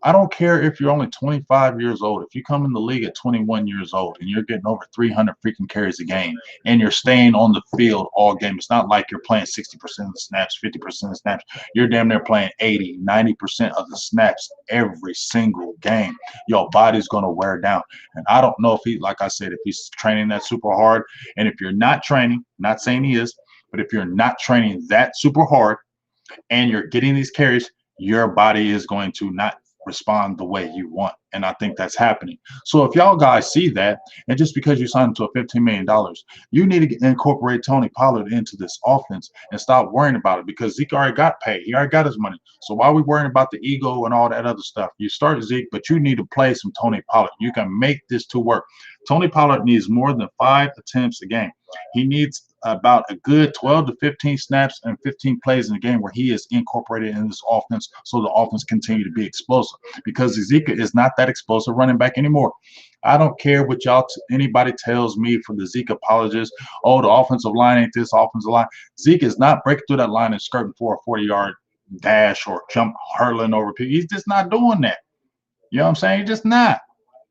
I don't care if you're only 25 years old. If you come in the league at 21 years old and you're getting over 300 freaking carries a game and you're staying on the field all game, it's not like you're playing 60% of the snaps, 50% of the snaps. You're damn near playing 80, 90% of the snaps every single game. Your body's going to wear down. And I don't know if like I said, if he's training that super hard. And if you're not training, not saying he is, but if you're not training that super hard and you're getting these carries, your body is going to not respond the way you want. And I think that's happening. So if y'all guys see that, and just because you signed him to a $15 million, you need to incorporate Tony Pollard into this offense and stop worrying about it because Zeke already got paid. He already got his money. So why are we worrying about the ego and all that other stuff? You start Zeke, but you need to play some Tony Pollard. You can make this to work. Tony Pollard needs more than 5 attempts a game. He needs about a good 12 to 15 snaps and 15 plays in the game where he is incorporated in this offense so the offense continue to be explosive because Ezekiel is not that explosive running back anymore. I don't care what anybody tells me from the Zeke apologists. Oh, the offensive line ain't this offensive line. Zeke is not breaking through that line and skirting for a 40-yard dash or jump hurling over people. He's just not doing that. You know what I'm saying? He's just not.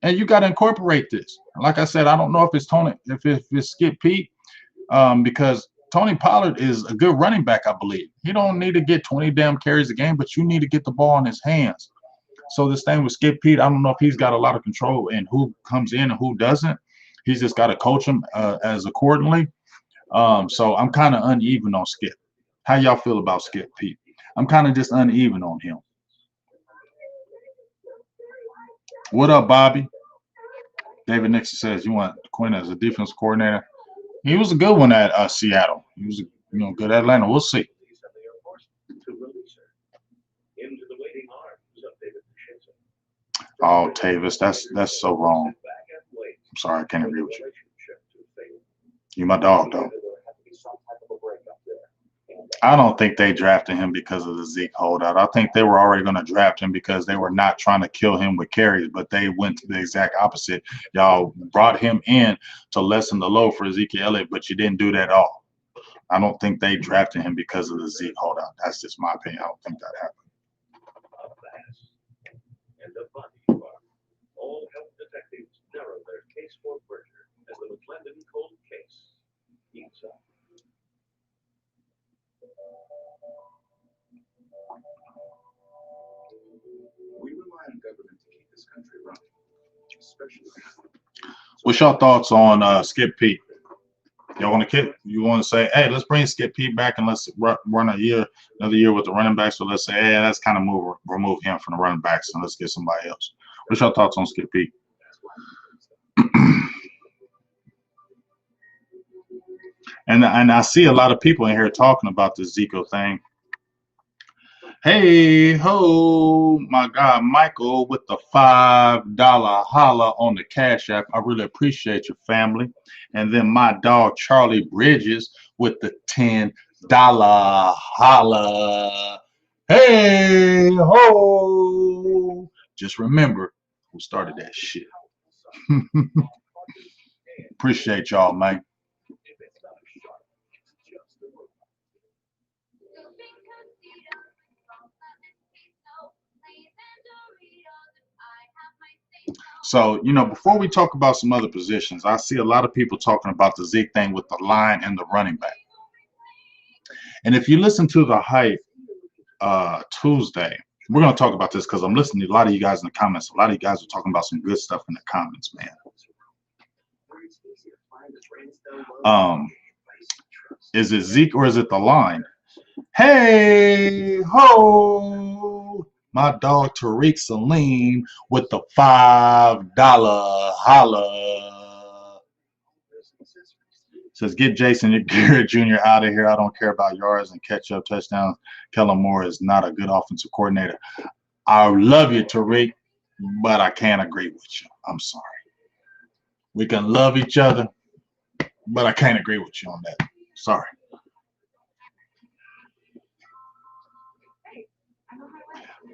And you got to incorporate this. Like I said, I don't know if it's Skip Pete. Because Tony Pollard is a good running back, I believe. He don't need to get 20 damn carries a game, but you need to get the ball in his hands. So this thing with Skip Pete, I don't know if he's got a lot of control in who comes in and who doesn't. He's just got to coach him as accordingly. So I'm kind of uneven on Skip. How y'all feel about Skip Pete? I'm kind of just uneven on him. What up, Bobby? David Nixon says you want Quinn as a defense coordinator. He was a good one at Seattle. He was, good at Atlanta. We'll see. Oh, Tavis, that's so wrong. I'm sorry, I can't agree with you. You my dog, though. I don't think they drafted him because of the Zeke holdout. I think they were already going to draft him because they were not trying to kill him with carries, but they went to the exact opposite. Y'all brought him in to lessen the load for Ezekiel Elliott, but you didn't do that at all. I don't think they drafted him because of the Zeke holdout. That's just my opinion. I don't think that happened. All health detectives narrow their case for murder as the McClendon cold case heats up. We rely on government to keep this country running, especially now. What's your thoughts on Skip Pete? You want to say, hey, let's bring Skip Pete back and let's run another year with the running backs. So let's say, hey, let's kind of remove him from the running backs and let's get somebody else. What's your thoughts on Skip Pete? And I see a lot of people in here talking about the Zico thing. Hey ho, my guy Michael with the $5 holla on the Cash App. I really appreciate your family. And then my dog Charlie Bridges with the $10 holla. Hey ho. Just remember who started that shit. Appreciate y'all, man. So, before we talk about some other positions, I see a lot of people talking about the Zeke thing with the line and the running back. And if you listen to the hype Tuesday, we're going to talk about this because I'm listening to a lot of you guys in the comments. A lot of you guys are talking about some good stuff in the comments, man. Is it Zeke or is it the line? Hey ho, my dog Tariq Salim with the $5 holla. Says get Jason Garrett Jr. out of here. I don't care about yards and catch up touchdowns. Kellen Moore is not a good offensive coordinator. I love you, Tariq, but I can't agree with you. I'm sorry. We can love each other, but I can't agree with you on that. Sorry.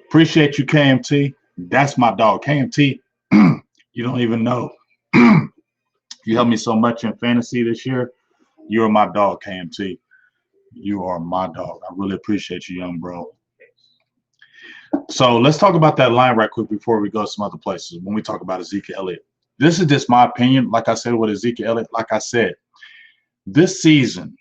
Appreciate you, KMT. That's my dog. KMT, you don't even know. You helped me so much in fantasy this year. You're my dog, KMT. You are my dog. I really appreciate you, young bro. So let's talk about that line right quick before we go to some other places. When we talk about Ezekiel Elliott, this is just my opinion. Like I said with Ezekiel Elliott, like I said, this season,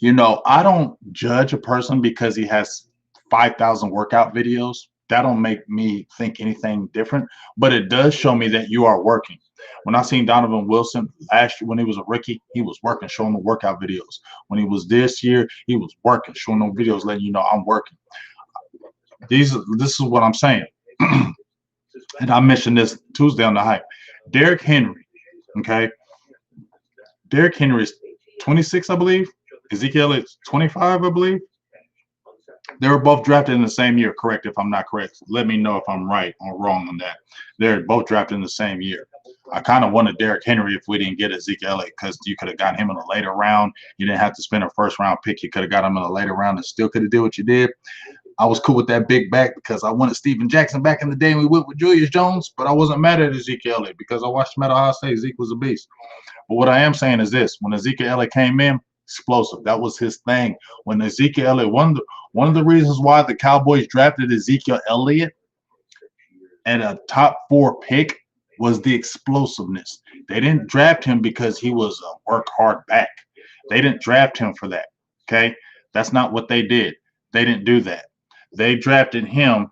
I don't judge a person because he has 5,000 workout videos. That don't make me think anything different, but it does show me that you are working. When I seen Donovan Wilson last year when he was a rookie, he was working, showing the workout videos. When he was this year, he was working, showing them videos, letting you know I'm working. This is what I'm saying. And I mentioned this Tuesday on the hype. Derrick Henry, okay? Derrick Henry is 26, I believe. Ezekiel is 25, I believe. They were both drafted in the same year, correct? If I'm not correct, let me know if I'm right or wrong on that. They're both drafted in the same year. I kind of wanted Derrick Henry if we didn't get Ezekiel Elliott because you could have gotten him in a later round. You didn't have to spend a first-round pick. You could have got him in a later round and still could have did what you did. I was cool with that big back because I wanted Steven Jackson back in the day and we went with Julius Jones, but I wasn't mad at Ezekiel Elliott because I watched him at Ohio State. Zeke was a beast. But what I am saying is this. When Ezekiel Elliott came in, explosive. That was his thing. When Ezekiel Elliott, one of the reasons why the Cowboys drafted Ezekiel Elliott at a top 4 pick was the explosiveness. They didn't draft him because he was a work hard back. They didn't draft him for that. Okay? That's not what they did. They didn't do that. They drafted him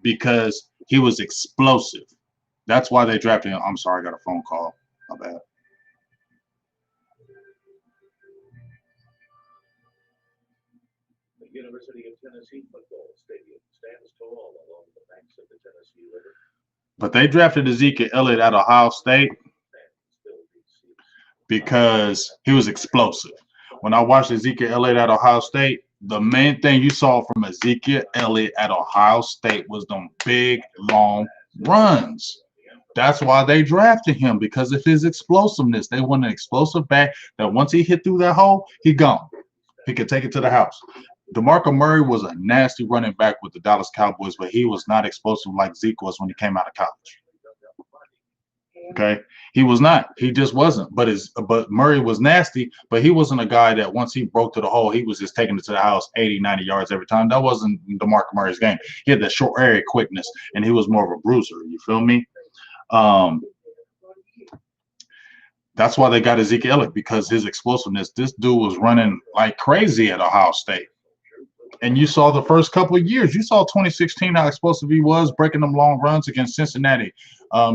because he was explosive. That's why they drafted him. I'm sorry, I got a phone call. My bad. The University of Tennessee football stadium stands tall along the banks of the Tennessee River. But they drafted Ezekiel Elliott at Ohio State because he was explosive. When I watched Ezekiel Elliott at Ohio State, the main thing you saw from Ezekiel Elliott at Ohio State was them big, long runs. That's why they drafted him, because of his explosiveness. They want an explosive back that once he hit through that hole, he gone. He could take it to the house. DeMarco Murray was a nasty running back with the Dallas Cowboys, but he was not explosive like Zeke was when he came out of college. Okay, he was not. He just wasn't. But Murray was nasty, but he wasn't a guy that once he broke to the hole, he was just taking it to the house 80, 90 yards every time. That wasn't DeMarco Murray's game. He had that short area quickness, and he was more of a bruiser. You feel me? That's why they got Ezekiel Elliott, because his explosiveness. This dude was running like crazy at Ohio State. And you saw the first couple of years. You saw 2016 how explosive he was, breaking them long runs against Cincinnati,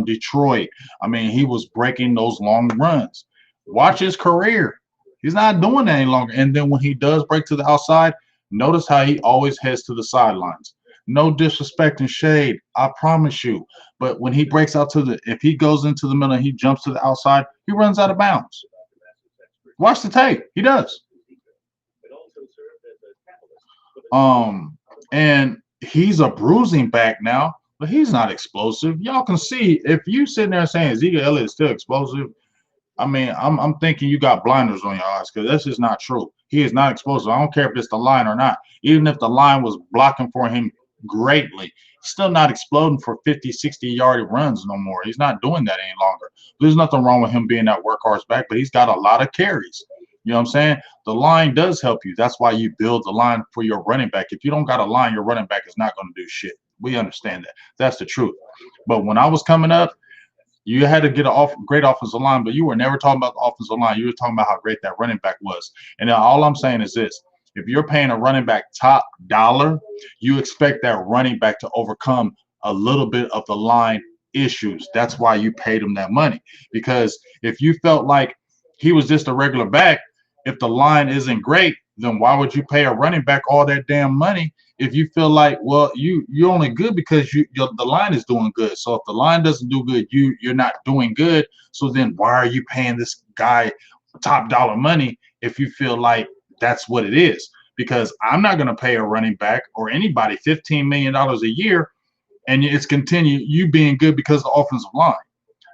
Detroit. I mean, he was breaking those long runs. Watch his career. He's not doing that any longer. And then when he does break to the outside, notice how he always heads to the sidelines. No disrespect and shade, I promise you. But when he breaks out if he goes into the middle and he jumps to the outside, he runs out of bounds. Watch the tape. He does. It also served as a catalyst for the And he's a bruising back now, but he's not explosive. Y'all can see if you sitting there saying Ezekiel Elliott is still explosive. I mean, I'm thinking you got blinders on your eyes because that's just not true. He is not explosive. I don't care if it's the line or not. Even if the line was blocking for him greatly, he's still not exploding for 50, 60-yard runs no more. He's not doing that any longer. There's nothing wrong with him being that workhorse back, but he's got a lot of carries. You know what I'm saying? The line does help you. That's why you build the line for your running back. If you don't got a line, your running back is not going to do shit. We understand that. That's the truth. But when I was coming up, you had to get a great offensive line, but you were never talking about the offensive line. You were talking about how great that running back was. And all I'm saying is this. If you're paying a running back top dollar, you expect that running back to overcome a little bit of the line issues. That's why you paid him that money. Because if you felt like he was just a regular back, if the line isn't great, then why would you pay a running back all that damn money if you feel like, well, you're only good because the line is doing good. So if the line doesn't do good, you're not doing good. So then why are you paying this guy top dollar money if you feel like that's what it is? Because I'm not going to pay a running back or anybody $15 million a year and it's continue you being good because of the offensive line.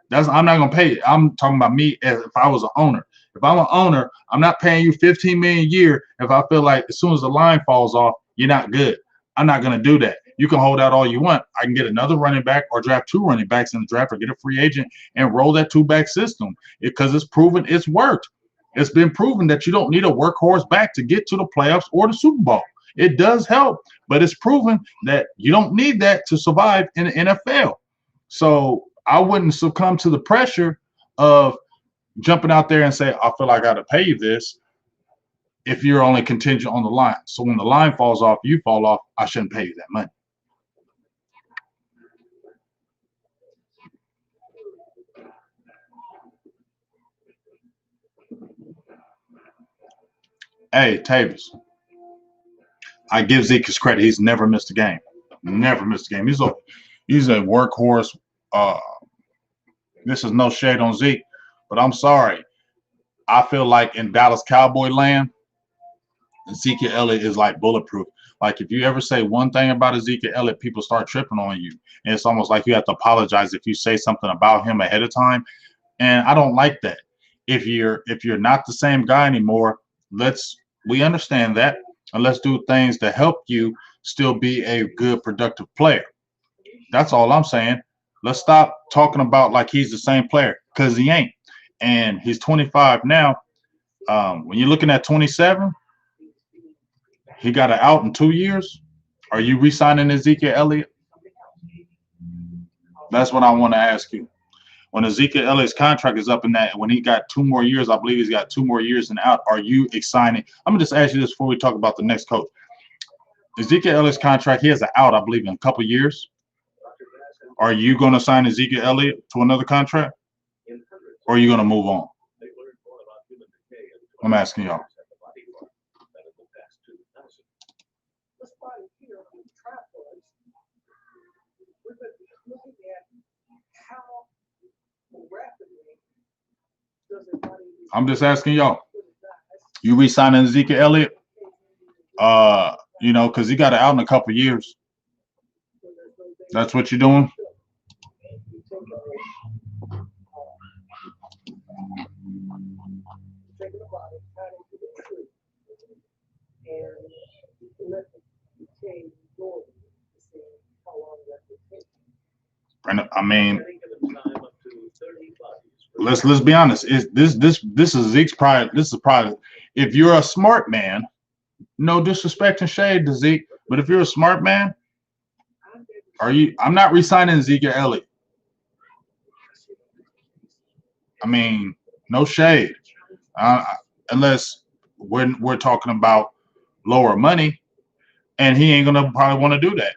I'm not gonna pay it. I'm talking about me as if I was an owner. If I'm an owner, I'm not paying you $15 million a year if I feel like as soon as the line falls off, you're not good. I'm not gonna do that. You can hold out all you want. I can get another running back or draft two running backs in the draft or get a free agent and roll that two-back system because it's proven it's worked. It's been proven that you don't need a workhorse back to get to the playoffs or the Super Bowl. It does help, but it's proven that you don't need that to survive in the NFL. So I wouldn't succumb to the pressure of jumping out there and say, I feel like I got to pay you this if you're only contingent on the line. So when the line falls off, you fall off, I shouldn't pay you that money. Hey, Tavis, I give Zeke his credit. He's never missed a game. Never missed a game. He's a workhorse. This is no shade on Zeke, but I'm sorry. I feel like in Dallas Cowboy land, Ezekiel Elliott is like bulletproof. Like if you ever say one thing about Ezekiel Elliott, people start tripping on you. And it's almost like you have to apologize if you say something about him ahead of time. And I don't like that. If you're not the same guy anymore, we understand that. And let's do things to help you still be a good, productive player. That's all I'm saying. Let's stop talking about like he's the same player because he ain't. And he's 25 now. When you're looking at 27, he got an out in 2 years. Are you re-signing Ezekiel Elliott? That's what I want to ask you. When Ezekiel Elliott's contract is up in that, when he got 2 more years, I believe he's got 2 more years and out. Are you signing? I'm gonna just ask you this before we talk about the next coach. Ezekiel Elliott's contract, he has an out, I believe, in a couple years. Are you going to sign Ezekiel Elliott to another contract, or are you going to move on? I'm asking y'all. Let's buy it here on the trap was. We've been looking at how rapidly does a body. I'm just asking y'all. You re-signing Ezekiel Elliott? Because he got it out in a couple of years. That's what you're doing? Taking a body, adding to the tree, and let the decay go to see how long that will take. And I mean, let's be honest. This is Zeke's pride. This is probably if you're a smart man, no disrespect and shade to Zeke, but if you're a smart man, I'm not re-signing Ezekiel Elliott. I mean, no shade. Unless we're talking about lower money, and he ain't gonna probably want to do that.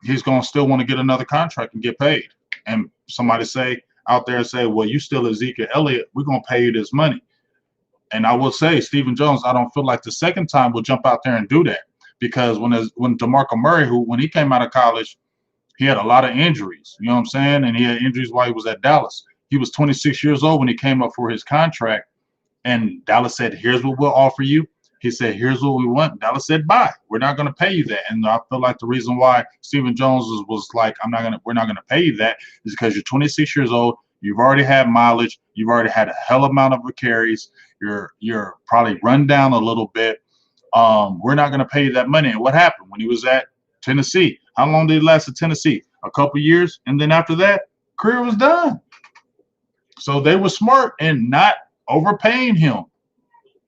He's gonna still want to get another contract and get paid. And somebody say out there and say, well, you still Ezekiel Elliott, we're gonna pay you this money. And I will say, Stephen Jones, I don't feel like the second time will jump out there and do that because when DeMarco Murray, when he came out of college, he had a lot of injuries. You know what I'm saying? And he had injuries while he was at Dallas. He was 26 years old when he came up for his contract. And Dallas said, here's what we'll offer you. He said, here's what we want. Dallas said, bye. We're not going to pay you that. And I feel like the reason why Stephen Jones was like, we're not going to pay you that is because you're 26 years old. You've already had mileage. You've already had a hell amount of carries. You're probably run down a little bit. We're not going to pay you that money. And what happened when he was at Tennessee? How long did he last at Tennessee? A couple years. And then after that, career was done. So they were smart in not overpaying him.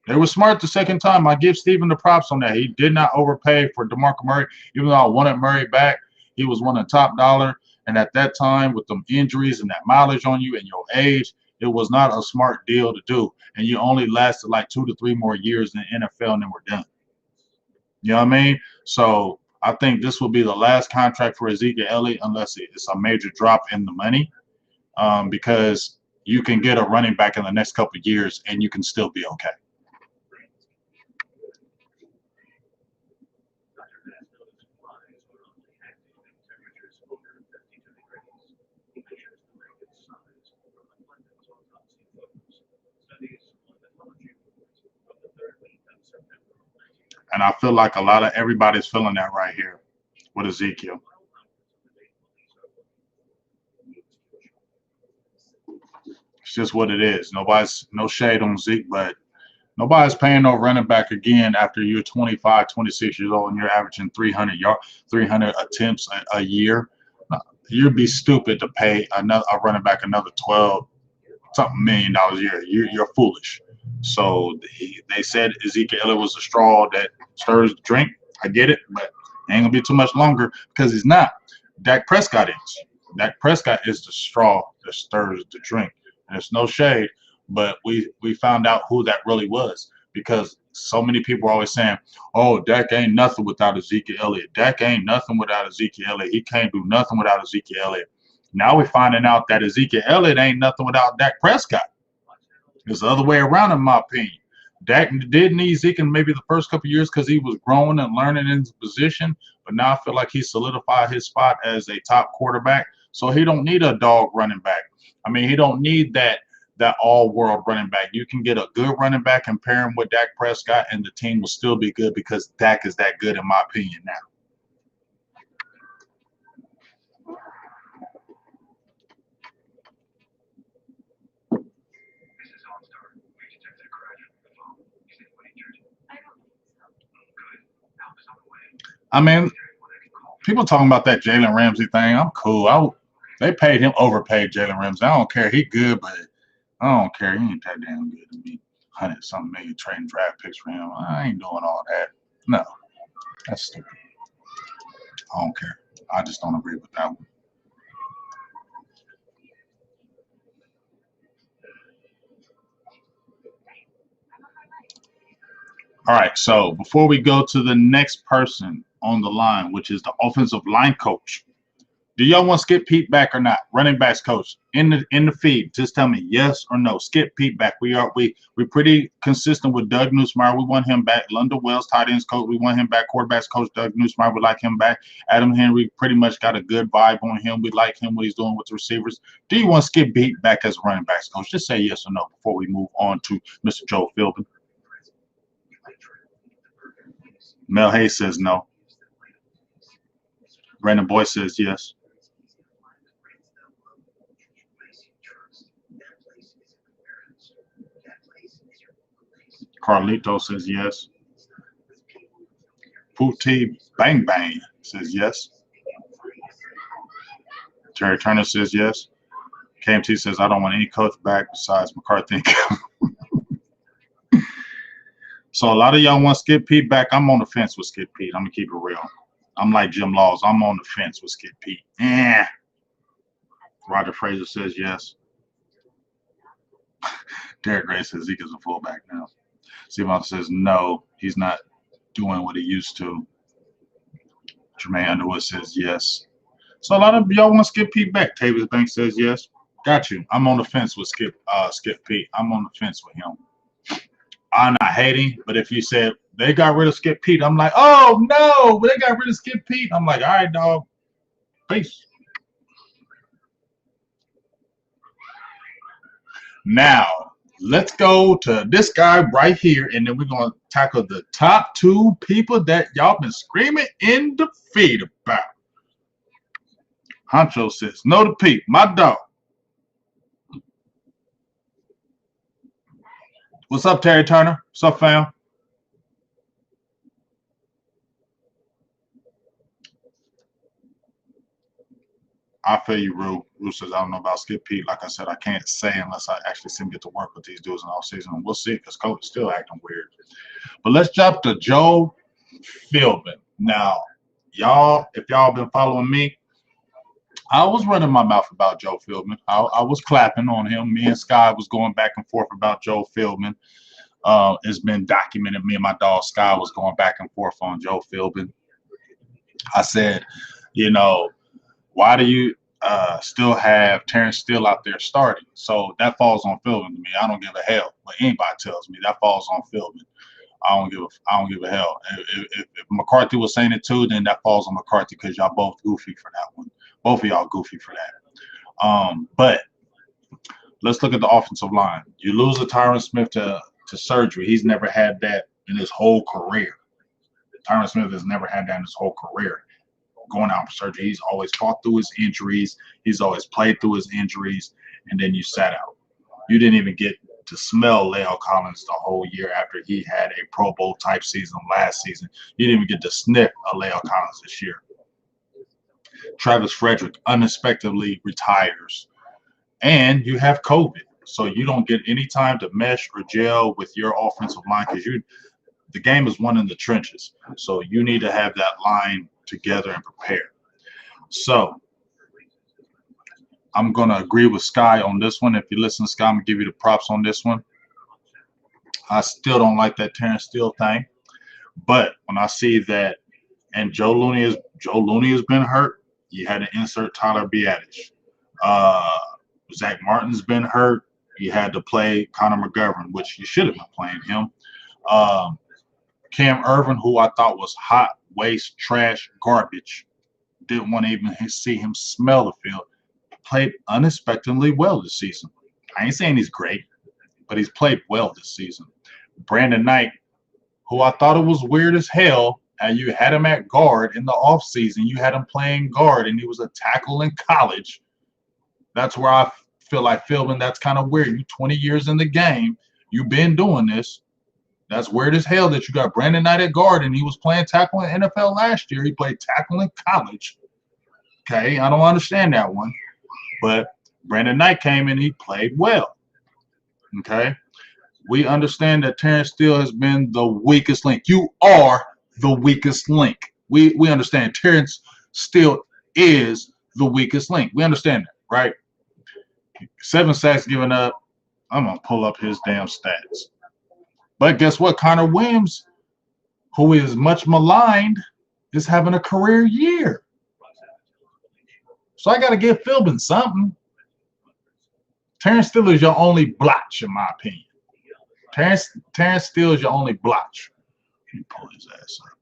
They were smart the second time. I give Stephen the props on that. He did not overpay for DeMarco Murray, even though I wanted Murray back. He was one of the top dollar. And at that time, with them injuries and that mileage on you and your age, it was not a smart deal to do. And you only lasted like 2 to 3 more years in the NFL and then we're done. You know what I mean? So I think this will be the last contract for Ezekiel Elliott unless it's a major drop in the money, because you can get a running back in the next couple of years and you can still be okay. And I feel like a lot of everybody's feeling that right here with Ezekiel. It's just what it is. No shade on Zeke, but nobody's paying no running back again after you're 25, 26 years old and you're averaging 300 attempts a year. You'd be stupid to pay a running back another $12 million a year. You're foolish. So they said Ezekiel Elliott was a straw that stirs the drink. I get it, but it ain't gonna be too much longer because he's not. Dak Prescott is. Dak Prescott is the straw that stirs the drink. And it's no shade, but we found out who that really was because so many people are always saying, "Oh, Dak ain't nothing without Ezekiel Elliott. Dak ain't nothing without Ezekiel Elliott. He can't do nothing without Ezekiel Elliott." Now we're finding out that Ezekiel Elliott ain't nothing without Dak Prescott. It's the other way around, in my opinion. Dak did need Zeke in maybe the first couple of years because he was growing and learning in his position, but now I feel like he solidified his spot as a top quarterback, so he don't need a dog running back. I mean, he don't need that all-world running back. You can get a good running back and pair him with Dak Prescott, and the team will still be good because Dak is that good, in my opinion, now. I mean, people talking about that Jalen Ramsey thing. I'm cool. They paid him, overpaid Jalen Ramsey. I don't care. He good, but I don't care. He ain't that damn good to me. 100-something million trading draft picks for him. I ain't doing all that. No, that's stupid. I don't care. I just don't agree with that one. All right, so before we go to the next person on the line, which is the offensive line coach, do y'all want Skip Pete back or not? Running backs coach in the feed. Just tell me yes or no. Skip Pete back. We're pretty consistent with Doug Nussmeier. We want him back. London Wells, tight ends coach. We want him back. Quarterbacks coach Doug Nussmeier. We like him back. Adam Henry pretty much got a good vibe on him. We like him what he's doing with the receivers. Do you want Skip Pete back as running backs coach? Just say yes or no before we move on to Mr. Joe Philbin. Mel Hayes says no. Brandon Boyce says yes. Carlito says yes. Pootie Bang Bang says yes. Terry Turner says yes. KMT says I don't want any coach back besides McCarthy. So a lot of y'all want Skip Pete back. I'm on the fence with Skip Pete. I'm gonna keep it real. I'm like Jim Laws. I'm on the fence with Skip Pete. Roger Fraser says yes. Derek Gray says Zeke is a fullback now. Steve says no, he's not doing what he used to. Jermaine Underwood says yes. So a lot of y'all want Skip Pete back. Tavis Banks says yes. Got you. I'm on the fence with Skip Pete. I'm on the fence with him. I'm not hating, but if you said they got rid of Skip Pete, I'm like, oh no, they got rid of Skip Pete. I'm like, all right, dog. Peace. Now, let's go to this guy right here, and then we're going to tackle the top 2 people that y'all been screaming in the feed about. Honcho says, no to Pete, my dog. What's up, Terry Turner? What's up, fam? I feel you, Rue. Rue says, I don't know about Skip Pete. Like I said, I can't say unless I actually see him get to work with these dudes in all season. We'll see, because coach is still acting weird. But let's jump to Joe Philbin. Now, y'all, if y'all been following me, I was running my mouth about Joe Philbin. I was clapping on him. Me and Sky was going back and forth about Joe Philbin. It's been documented. Me and my dog Sky was going back and forth on Joe Philbin. I said, you know, why do you still have Terrence Steele out there starting? So that falls on Philbin to me. I don't give a hell what anybody tells me. That falls on Philbin. I don't give a hell. If McCarthy was saying it too, then that falls on McCarthy, because y'all both goofy for that one. Both of y'all goofy for that. But let's look at the offensive line. You lose a Tyron Smith to surgery. He's never had that in his whole career. Tyron Smith has never had that in his whole career. Going out for surgery, he's always fought through his injuries. He's always played through his injuries, and then you sat out. You didn't even get to smell La'el Collins the whole year after he had a Pro Bowl type season last season. You didn't even get to sniff a La'el Collins this year. Travis Frederick unexpectedly retires, and you have COVID, so you don't get any time to mesh or gel with your offensive line, because the game is won in the trenches. So you need to have that line together and prepared. So I'm going to agree with Sky on this one. If you listen to Sky, I'm going to give you the props on this one. I still don't like that Terrence Steele thing. But when I see that, and Joe Looney has been hurt, you had to insert Tyler Biadasz. Zach Martin's been hurt. You had to play Connor McGovern, which you should have been playing him. Cam Irvin, who I thought was hot, waste, trash, garbage, didn't want to even see him smell the field, played unexpectedly well this season. I ain't saying he's great, but he's played well this season. Brandon Knight, who I thought it was weird as hell, and you had him at guard in the offseason. You had him playing guard, and he was a tackle in college. That's where I feel like Philbin, that's kind of weird. You 20 years in the game, you've been doing this. That's weird as hell that you got Brandon Knight at guard, and he was playing tackle in NFL last year. He played tackle in college. Okay, I don't understand that one. But Brandon Knight came in, he played well. Okay? We understand that Terrence Steele has been the weakest link. You are the weakest link. We understand Terrence Steele is the weakest link. We understand that, right? 7 sacks given up. I'm going to pull up his damn stats. But guess what? Connor Williams, who is much maligned, is having a career year. So I got to give Philbin something. Terrence Steele is your only blotch, in my opinion. Terrence Steele is your only blotch. Let me pull his ass up.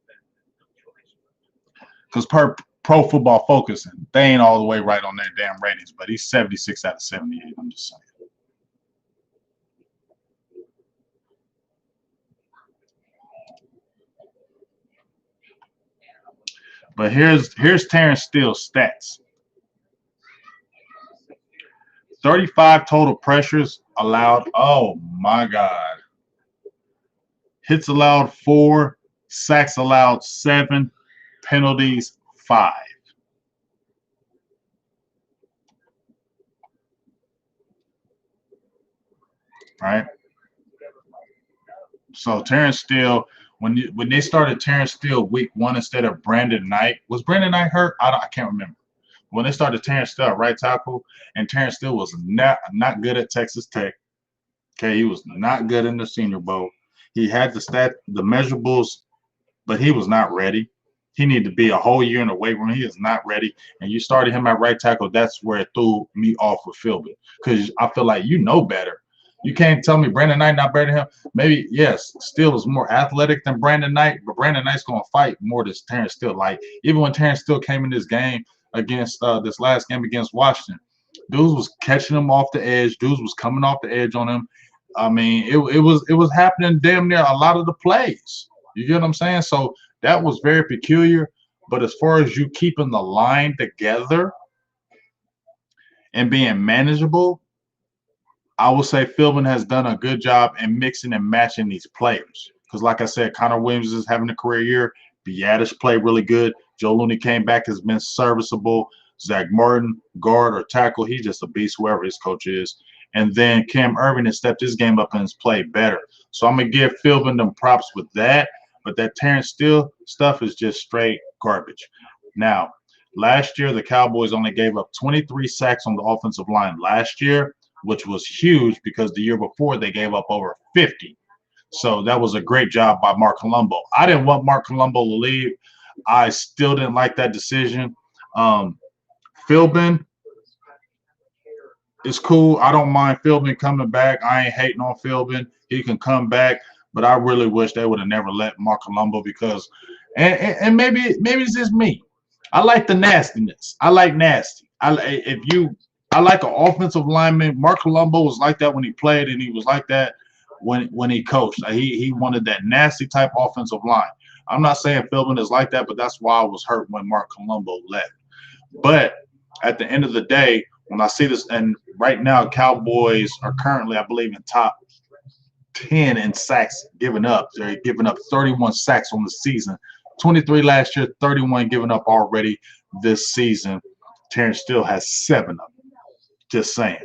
Because per Pro Football Focus, they ain't all the way right on their damn ratings, but he's 76 out of 78. I'm just saying. But here's Terrence Steele's stats. 35 total pressures allowed. Oh my God. Hits allowed 4, sacks allowed 7, penalties 5. Right? So Terrence Steele, when they started Terrence Steele week 1 instead of Brandon Knight, was Brandon Knight hurt? I can't remember. When they started Terrence Steele at right tackle, and Terrence Steele was not good at Texas Tech. Okay, he was not good in the Senior Bowl. He had the measurables, but he was not ready. He needed to be a whole year in the weight room. He is not ready. And you started him at right tackle. That's where it threw me off with Philbin, because I feel like you know better. You can't tell me Brandon Knight not better than him. Maybe, yes, Steele is more athletic than Brandon Knight, but Brandon Knight's going to fight more than Terrence Steele. Like, even when Terrence Steele came in this game against this last game against Washington, dudes was catching him off the edge. Dudes was coming off the edge on him. I mean, it was happening damn near a lot of the plays. You get what I'm saying? So that was very peculiar. But as far as you keeping the line together and being manageable, I will say Philbin has done a good job in mixing and matching these players. Because, like I said, Connor Williams is having a career year. Biadasz played really good. Joe Looney came back, has been serviceable. Zach Martin, guard or tackle, he's just a beast, whoever his coach is. And then Cam Irving has stepped his game up and has played better. So I'm going to give Philbin them props with that. But that Terrence Steele stuff is just straight garbage. Now, last year, the Cowboys only gave up 23 sacks on the offensive line last year, which was huge because the year before they gave up over 50. So that was a great job by Mark Colombo. I didn't want Mark Colombo to leave. I still didn't like that decision. Philbin is cool. I don't mind Philbin coming back. I ain't hating on Philbin. He can come back, but I really wish they would have never let Mark Colombo because, and maybe it's just me. I like the nastiness. I like nasty. I like an offensive lineman. Mark Colombo was like that when he played, and he was like that when he coached. He wanted that nasty type offensive line. I'm not saying Philbin is like that, but that's why I was hurt when Mark Colombo left. But at the end of the day, when I see this, and right now Cowboys are currently, I believe, in top 10 in sacks given up. They're giving up 31 sacks on the season. 23 last year, 31 given up already this season. Terrence Steele has 7 of them. Just saying.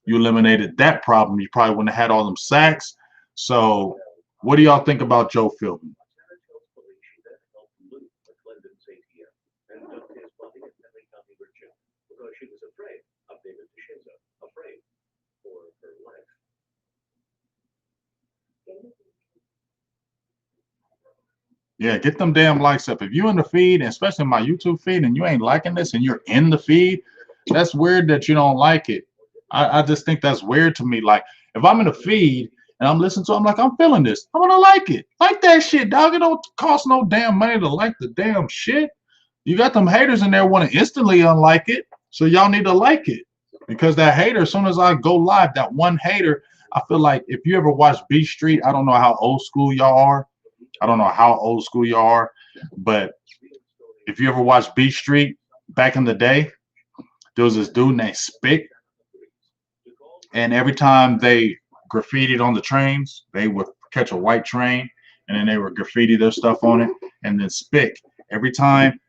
You eliminated that problem, you probably wouldn't have had all them sacks. So what do y'all think about Joe Philbin? She was afraid of David DeShinza, afraid for her life. Yeah, get them damn likes up. If you're in the feed, especially my YouTube feed, and you ain't liking this and you're in the feed, that's weird that you don't like it. I just think that's weird to me. Like, if I'm in the feed and I'm listening to it, I'm like, I'm feeling this. I'm gonna like it. Like that shit, dog. It don't cost no damn money to like the damn shit. You got them haters in there want to instantly unlike it. So y'all need to like it. Because that hater, as soon as I go live, that one hater, I feel like if you ever watch B Street, I don't know how old school y'all are. I don't know how old school y'all are, but if you ever watched B Street back in the day, there was this dude named Spick, and every time they graffitied on the trains, they would catch a white train, and then they would graffiti their stuff on it, and then Spick, every time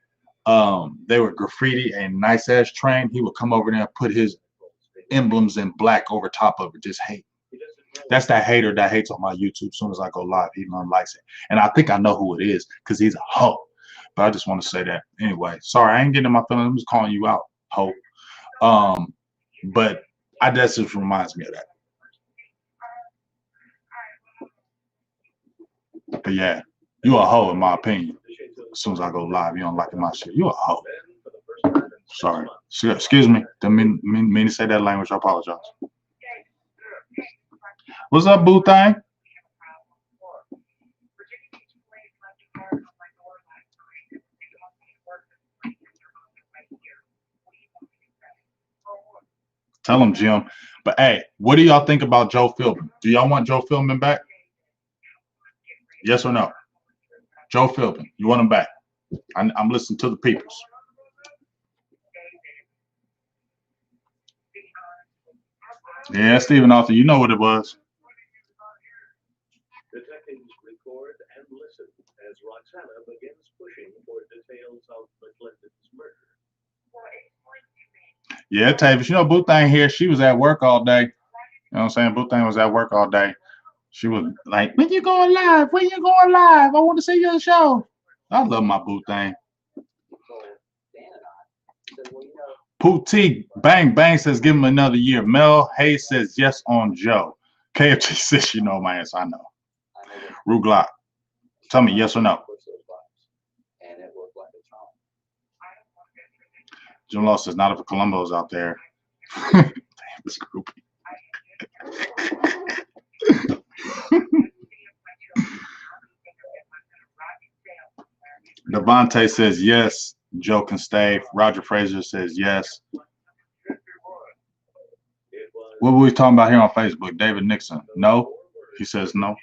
they would graffiti a nice ass train, he would come over there and put his emblems in black over top of it, just hate. That's that hater that hates on my YouTube. As soon as I go live, he unlikes it. And I think I know who it is because he's a hoe. But I just want to say that. Anyway, sorry, I ain't getting in my feelings. I'm just calling you out, hoe. But that just reminds me of that. But yeah, you a hoe in my opinion. As soon as I go live, you don't like my shit. You a hoe. Sorry. Excuse me. Didn't mean to say that language. I apologize. What's up, boo thing? Tell him, Jim. But hey, what do y'all think about Joe Philbin? Do y'all want Joe Philbin back? Yes or no? Joe Philbin, you want him back? I'm listening to the peoples. Yeah, Stephen Arthur, you know what it was. Detectives record and listen as Roxana begins pushing for details of McClendon's murder. Yeah, Tavis, you know, Boo Thing here, she was at work all day. You know what I'm saying? Boo Thing was at work all day. She was like, when you going live? When you going live? I want to see your show. I love my Boo Thing. Pootie Bang Bang says, give him another year. Mel Hayes says, yes on Joe. KFG says, you know my answer. I know. Rue Glock, tell me yes or no. Jim Law says, not if Columbo's out there. Damn, this groupie. Devontae says yes. Joe can stay. Roger Fraser says yes. What were we talking about here on Facebook? David Nixon. No. He says no.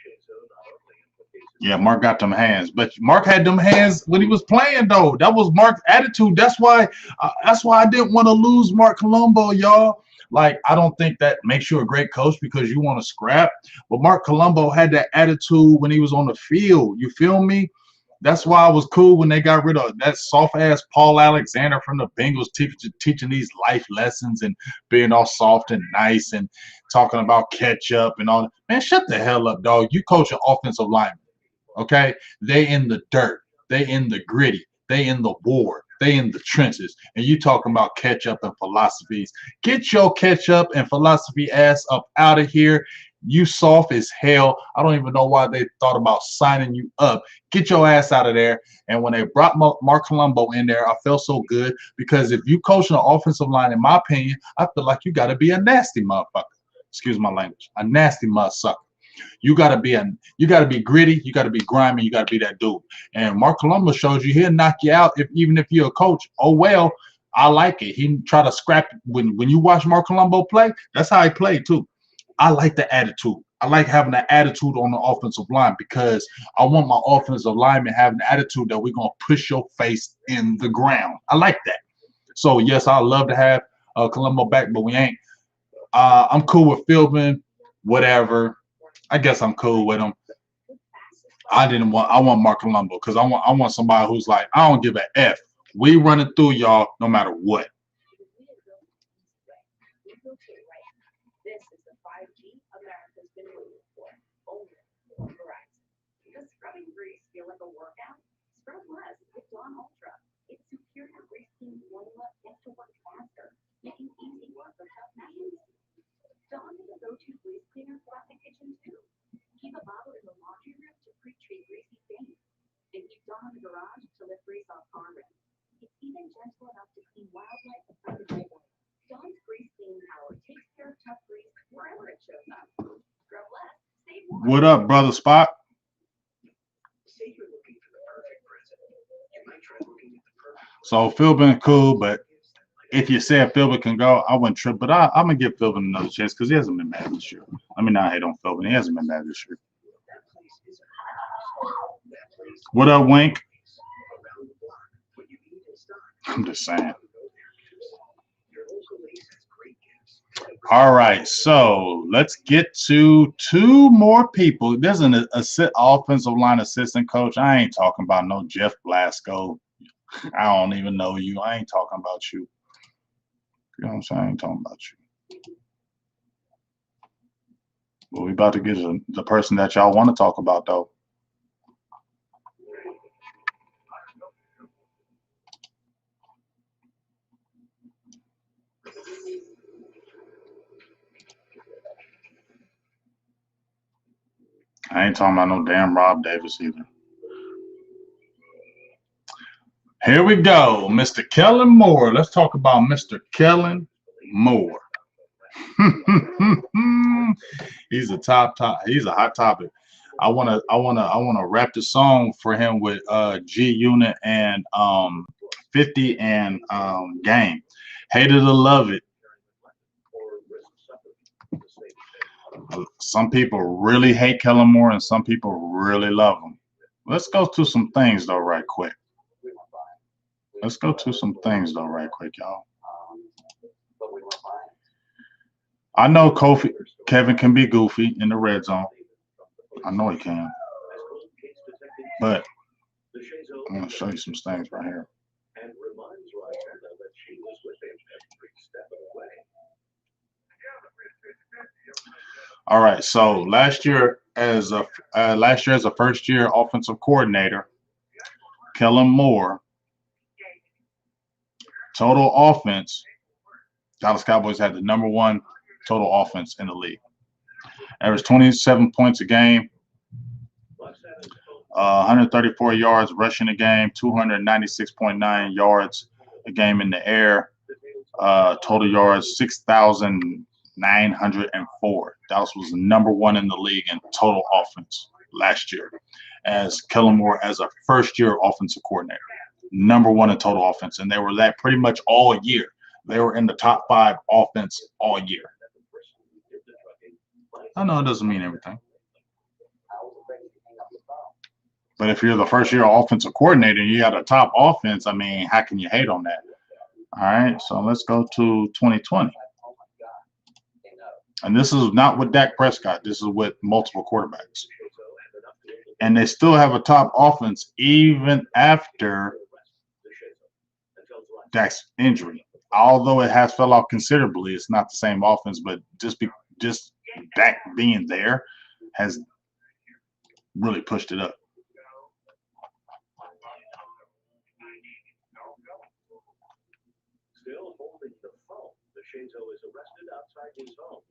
Yeah, Mark got them hands, but Mark had them hands when he was playing though. That was Mark's attitude. That's why I didn't want to lose Mark Colombo, y'all. Like, I don't think that makes you a great coach because you want to scrap. But Mark Colombo had that attitude when he was on the field. You feel me? That's why I was cool when they got rid of that soft ass Paul Alexander from the Bengals, teaching these life lessons and being all soft and nice and talking about ketchup and all. Man, shut the hell up, dog. You coach an offensive lineman. Okay, they in the dirt, they in the gritty, they in the war, they in the trenches, and you talking about ketchup and philosophies. Get your ketchup and philosophy ass up out of here. You soft as hell. I don't even know why they thought about signing you up. Get your ass out of there. And when they brought Mark Colombo in there, I felt so good because if you coach an offensive line, in my opinion, I feel like you got to be a nasty motherfucker. Excuse my language. A nasty motherfucker. You gotta be gritty, you gotta be grimy, you gotta be that dude. And Mark Colombo shows you he'll knock you out even if you're a coach. Oh well, I like it. He try to scrap when you watch Mark Colombo play, that's how he played too. I like the attitude. I like having that attitude on the offensive line because I want my offensive lineman having the attitude that we're gonna push your face in the ground. I like that. So yes, I love to have Colombo back, but we ain't. I'm cool with Philbin, whatever. I guess I'm cool with him. I want Mark Colombo because I want somebody who's like, I don't give a F. We running through y'all no matter what. This is the 5G America's been waiting for. Only on Verizon. Does scrubbing grease feel like a workout? Scrub less with Dawn Ultra. Its superior grease clean formula gets to work faster, making easy work of tough messes. Dawn is a go-to grease cleaner throughout the kitchen too. Keep a bottle in the laundry room to pre-treat greasy stains. And keep Dawn in the garage to lift grease off car rims. It's even gentle enough to clean wildlife and the driveway. Dawn's grease cleaning power takes care of tough grease wherever it shows up. Scrub less, save more. What up, brother Spot? Say you're looking for the perfect present. You might try looking at the perfect. So Philbin cool, but if you said Philbin can go, I wouldn't trip. But I'm gonna give Philbin another chance because he hasn't been bad this year. I mean, I hate on Philbin. He hasn't been bad this year. What up, Wink? I'm just saying. All right, so let's get to two more people. There's an offensive line assistant coach. I ain't talking about no Jeff Blasco. I don't even know you. I ain't talking about you. You know what I'm saying? I ain't talking about you. But we about to get to the person that y'all want to talk about, though. I ain't talking about no damn Rob Davis either. Here we go, Mr. Kellen Moore. Let's talk about Mr. Kellen Moore. He's a he's a hot topic. I wanna rap the song for him with G Unit and 50 and Game. Hate it or love it. Some people really hate Kellen Moore and some people really love him. Let's go to some things though right quick. Let's go to some things though right quick, y'all. I know Kevin can be goofy in the red zone. I know he can. But I'm going to show you some things right here. All right, so last year as a first-year offensive coordinator, Kellen Moore, total offense, Dallas Cowboys had the #1 total offense in the league. Averaged 27 points a game, 134 yards rushing a game, 296.9 yards a game in the air, total yards 6,904. Dallas was the #1 in the league in total offense last year as Kellen Moore as a first-year offensive coordinator. #1 in total offense, and they were that pretty much all year. They were in the top 5 offense all year. I know it doesn't mean everything. But if you're the first year offensive coordinator and you got a top offense, I mean, how can you hate on that? All right, so let's go to 2020. And this is not with Dak Prescott. This is with multiple quarterbacks. And they still have a top offense even after Dak's injury. Although it has fell off considerably, it's not the same offense, but just Dak being there has really pushed it up. Still holding the phone, DeShazo is arrested outside his home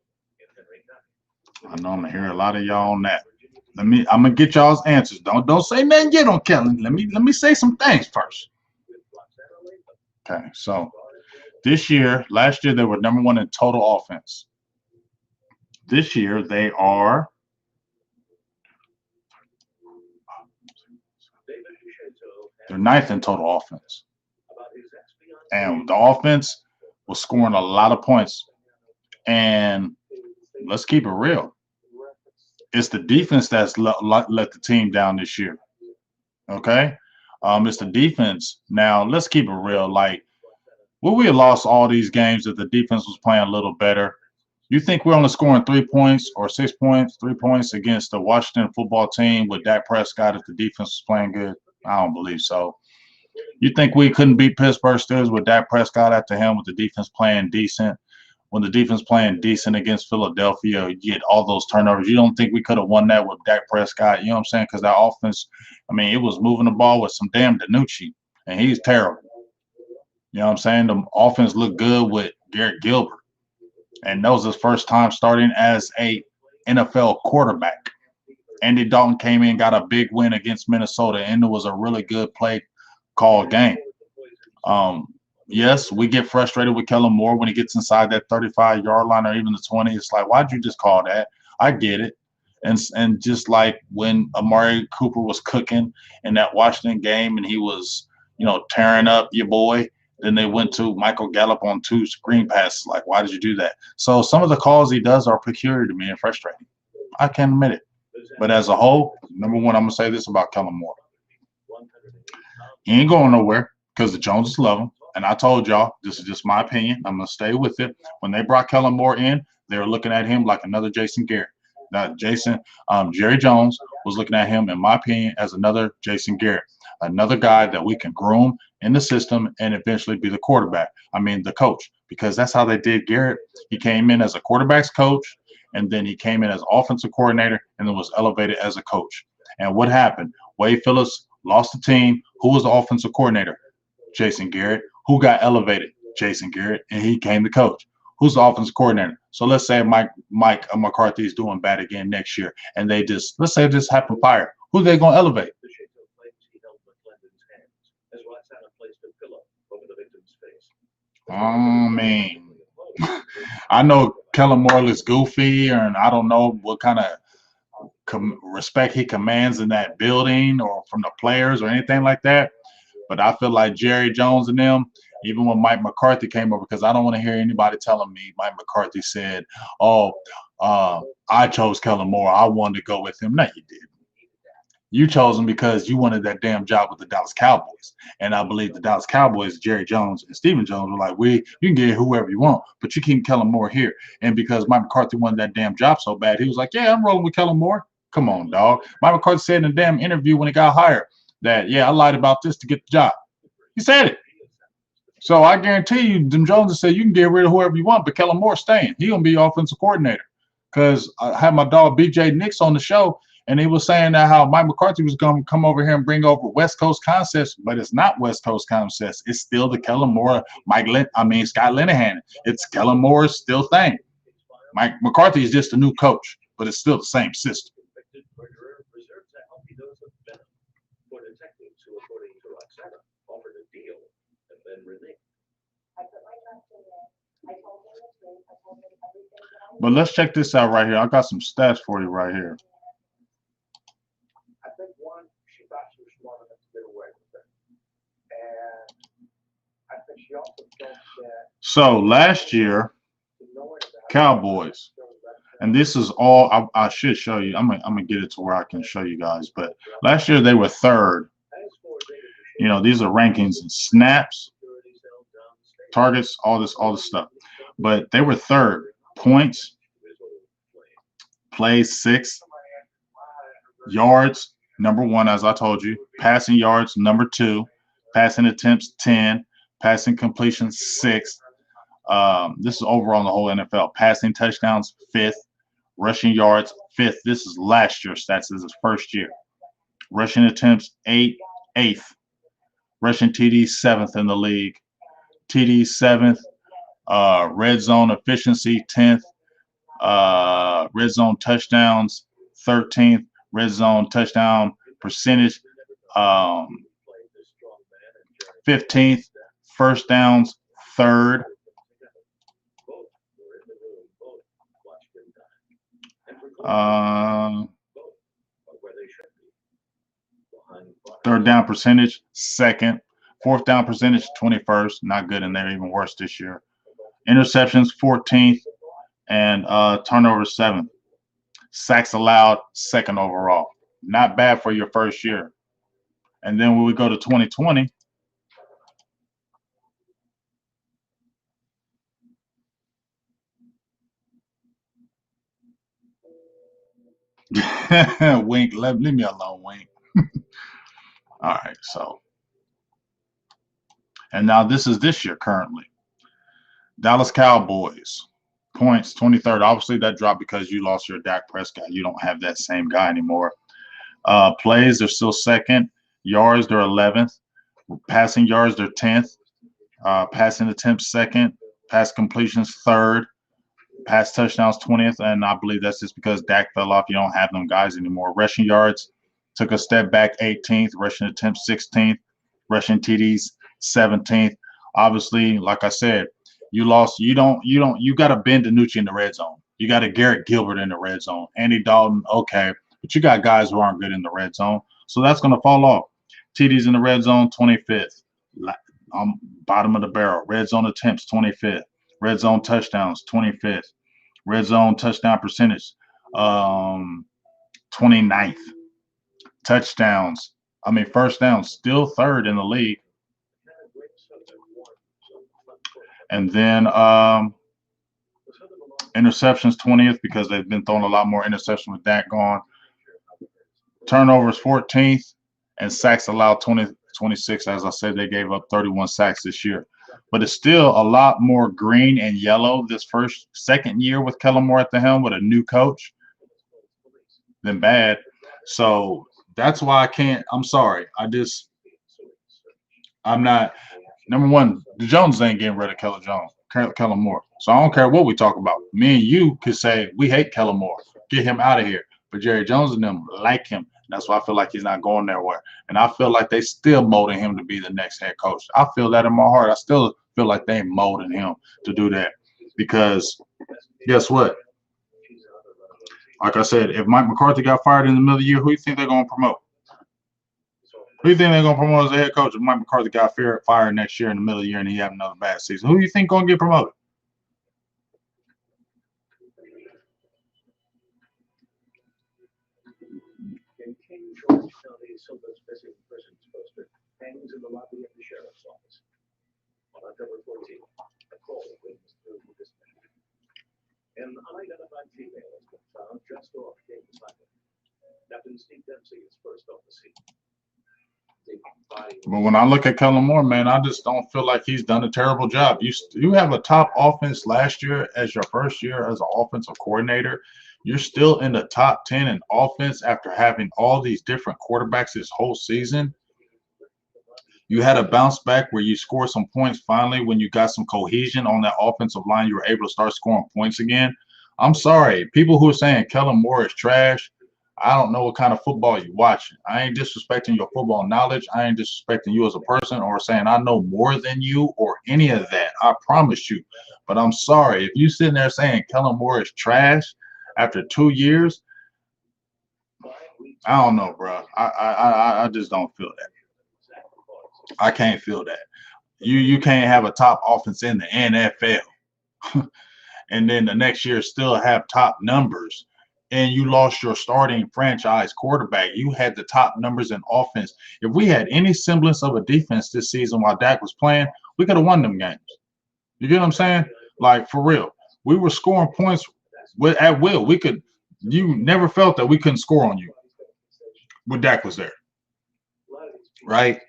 in Henry County. I know I'm gonna hear a lot of y'all on that. I'm gonna get y'all's answers. Don't say nothing yet on Kellen. Let me say some things first. Okay, so last year they were number one in total offense. This year they're ninth in total offense. And the offense was scoring a lot of points. And let's keep it real. It's the defense that's let the team down this year. Okay? It's the defense. Now, let's keep it real. Like, would we have lost all these games if the defense was playing a little better? You think we're only scoring 3 points or 6 points, 3 points against the Washington football team with Dak Prescott if the defense was playing good? I don't believe so. You think we couldn't beat Pittsburgh Steelers with Dak Prescott after him with the defense playing decent? When the defense playing decent against Philadelphia, you get all those turnovers. You don't think we could have won that with Dak Prescott? You know what I'm saying? Because that offense, I mean, it was moving the ball with some damn DiNucci, and he's terrible. You know what I'm saying? The offense looked good with Garrett Gilbert, and that was his first time starting as a NFL quarterback. Andy Dalton came in, got a big win against Minnesota, and it was a really good play call game. Yes, we get frustrated with Kellen Moore when he gets inside that 35-yard line or even the 20. It's like, why'd you just call that? I get it. And just like when Amari Cooper was cooking in that Washington game and he was, tearing up your boy, then they went to Michael Gallup on 2 screen passes. Like, why did you do that? So some of the calls he does are peculiar to me and frustrating. I can admit it. But as a whole, number one, I'm going to say this about Kellen Moore. He ain't going nowhere because the Joneses love him. And I told y'all, this is just my opinion. I'm going to stay with it. When they brought Kellen Moore in, they were looking at him like another Jason Garrett. Now, Jerry Jones was looking at him, in my opinion, as another Jason Garrett, another guy that we can groom in the system and eventually be the quarterback. I mean, the coach, because that's how they did Garrett. He came in as a quarterback's coach, and then he came in as offensive coordinator, and then was elevated as a coach. And what happened? Wade Phillips lost the team. Who was the offensive coordinator? Jason Garrett. Who got elevated? Jason Garrett, and he came the coach. Who's the offensive coordinator? So let's say Mike McCarthy is doing bad again next year, and let's say this happened fire. Who are they going to elevate? I mean, I know Kellen Moore looks goofy, and I don't know what kind of respect he commands in that building or from the players or anything like that. But I feel like Jerry Jones and them, even when Mike McCarthy came over, because I don't want to hear anybody telling me Mike McCarthy said, I chose Kellen Moore. I wanted to go with him. No, you didn't. You chose him because you wanted that damn job with the Dallas Cowboys. And I believe the Dallas Cowboys, Jerry Jones and Stephen Jones were like, you can get whoever you want, but you keep Kellen Moore here. And because Mike McCarthy wanted that damn job so bad, he was like, yeah, I'm rolling with Kellen Moore. Come on, dog. Mike McCarthy said in a damn interview when he got hired that, yeah, I lied about this to get the job. He said it. So I guarantee you, Jim Jones said you can get rid of whoever you want, but Kellen Moore's staying. He's going to be offensive coordinator. Because I had my dog BGJ Nix on the show, and he was saying that how Mike McCarthy was going to come over here and bring over West Coast concepts, but it's not West Coast concepts. It's still the Kellen Moore, Scott Linehan. It's Kellen Moore's still thing. Mike McCarthy is just a new coach, but it's still the same system. But let's check this out right here. I got some stats for you right here. I think one, she thought she was smart enough to get away with it. And I think she also felt that. So last year, Cowboys. And this is all I should show you. I'm gonna get it to where I can show you guys. But last year they were third. You know, these are rankings and snaps, targets, all this stuff. But they were third. Points, plays sixth, yards number one, as I told you. Passing yards number two, passing attempts 10, passing completions 6. This is overall in the whole NFL. Passing touchdowns 5th, rushing yards 5th. This is last year's stats. This is his first year. Rushing attempts 8th. Rushing TDs 7th in the league. TDs 7th. Red zone efficiency 10th. Red zone touchdowns 13th. Red zone touchdown percentage 15th. First downs 3rd. Third down percentage 2nd. Fourth down percentage 21st. Not good in there, even worse this year. Interceptions 14th, and turnovers 7th. Sacks allowed 2nd overall. Not bad for your first year. And then when we go to 2020, Wink, leave me alone, Wink. All right, so. And now this is this year currently. Dallas Cowboys, points 23rd. Obviously, that dropped because you lost your Dak Prescott. You don't have that same guy anymore. Plays, they're still 2nd. Yards, they're 11th. Passing yards, they're 10th. Passing attempts 2nd. Pass completions 3rd. Pass touchdowns 20th. And I believe that's just because Dak fell off. You don't have them guys anymore. Rushing yards took a step back 18th. Rushing attempts 16th. Rushing TDs 17th. Obviously, like I said, you lost. You got to Ben DiNucci in the red zone. You got a Garrett Gilbert in the red zone. Andy Dalton, okay. But you got guys who aren't good in the red zone. So that's going to fall off. TDs in the red zone, 25th. Bottom of the barrel. Red zone attempts, 25th. Red zone touchdowns, 25th. Red zone touchdown percentage, 29th. Touchdowns, first down, still 3rd in the league. And then interceptions 20th because they've been throwing a lot more interceptions with that gone. Turnovers 14th, and sacks allowed 26. As I said, they gave up 31 sacks this year. But it's still a lot more green and yellow this second year with Kellen Moore at the helm with a new coach than bad. So that's why I can't. I'm sorry. I'm not. Number one, the Joneses ain't getting rid of Kellen Moore. So I don't care what we talk about. Me and you could say we hate Kellen Moore. Get him out of here. But Jerry Jones and them like him. That's why I feel like he's not going their way. And I feel like they still molding him to be the next head coach. I feel that in my heart. I still feel like they molding him to do that. Because guess what? Like I said, if Mike McCarthy got fired in the middle of the year, who do you think they're going to promote? Who do you think they're going to promote as a head coach if Mike McCarthy got fired next year in the middle of the year and he have another bad season? Who do you think going to get promoted? In King George County, Silva's missing persons poster hangs in the lobby of the sheriff's office. On October 14th, a call witness through the dispatch. An unidentified female has been found just off King's Highway. Captain Steve Dempsey is first on the scene. But when I look at Kellen Moore, man, I just don't feel like he's done a terrible job. You have a top offense last year as your first year as an offensive coordinator. You're still in the top 10 in offense after having all these different quarterbacks this whole season. You had a bounce back where you scored some points finally when you got some cohesion on that offensive line. You were able to start scoring points again. I'm sorry. People who are saying Kellen Moore is trash, I don't know what kind of football you're watching. I ain't disrespecting your football knowledge. I ain't disrespecting you as a person or saying I know more than you or any of that. I promise you. But I'm sorry. If you sitting there saying Kellen Moore is trash after 2 years, I don't know, bro. I just don't feel that. I can't feel that. You can't have a top offense in the NFL. and then the next year still have top numbers, and you lost your starting franchise quarterback. You had the top numbers in offense. If we had any semblance of a defense this season while Dak was playing, we could have won them games. You get what I'm saying? Like, for real. We were scoring points at will. You never felt that we couldn't score on you when Dak was there. Right?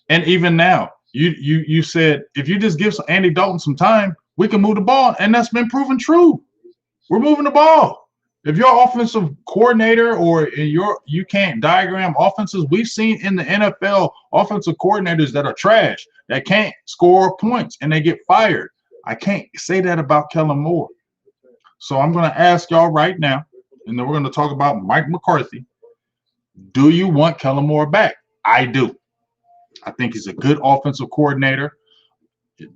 And even now, you said if you just give Andy Dalton some time, we can move the ball, and that's been proven true. We're moving the ball. If your offensive coordinator or you can't diagram offenses, we've seen in the NFL offensive coordinators that are trash, that can't score points, and they get fired. I can't say that about Kellen Moore. So I'm going to ask y'all right now, and then we're going to talk about Mike McCarthy. Do you want Kellen Moore back? I do. I think he's a good offensive coordinator.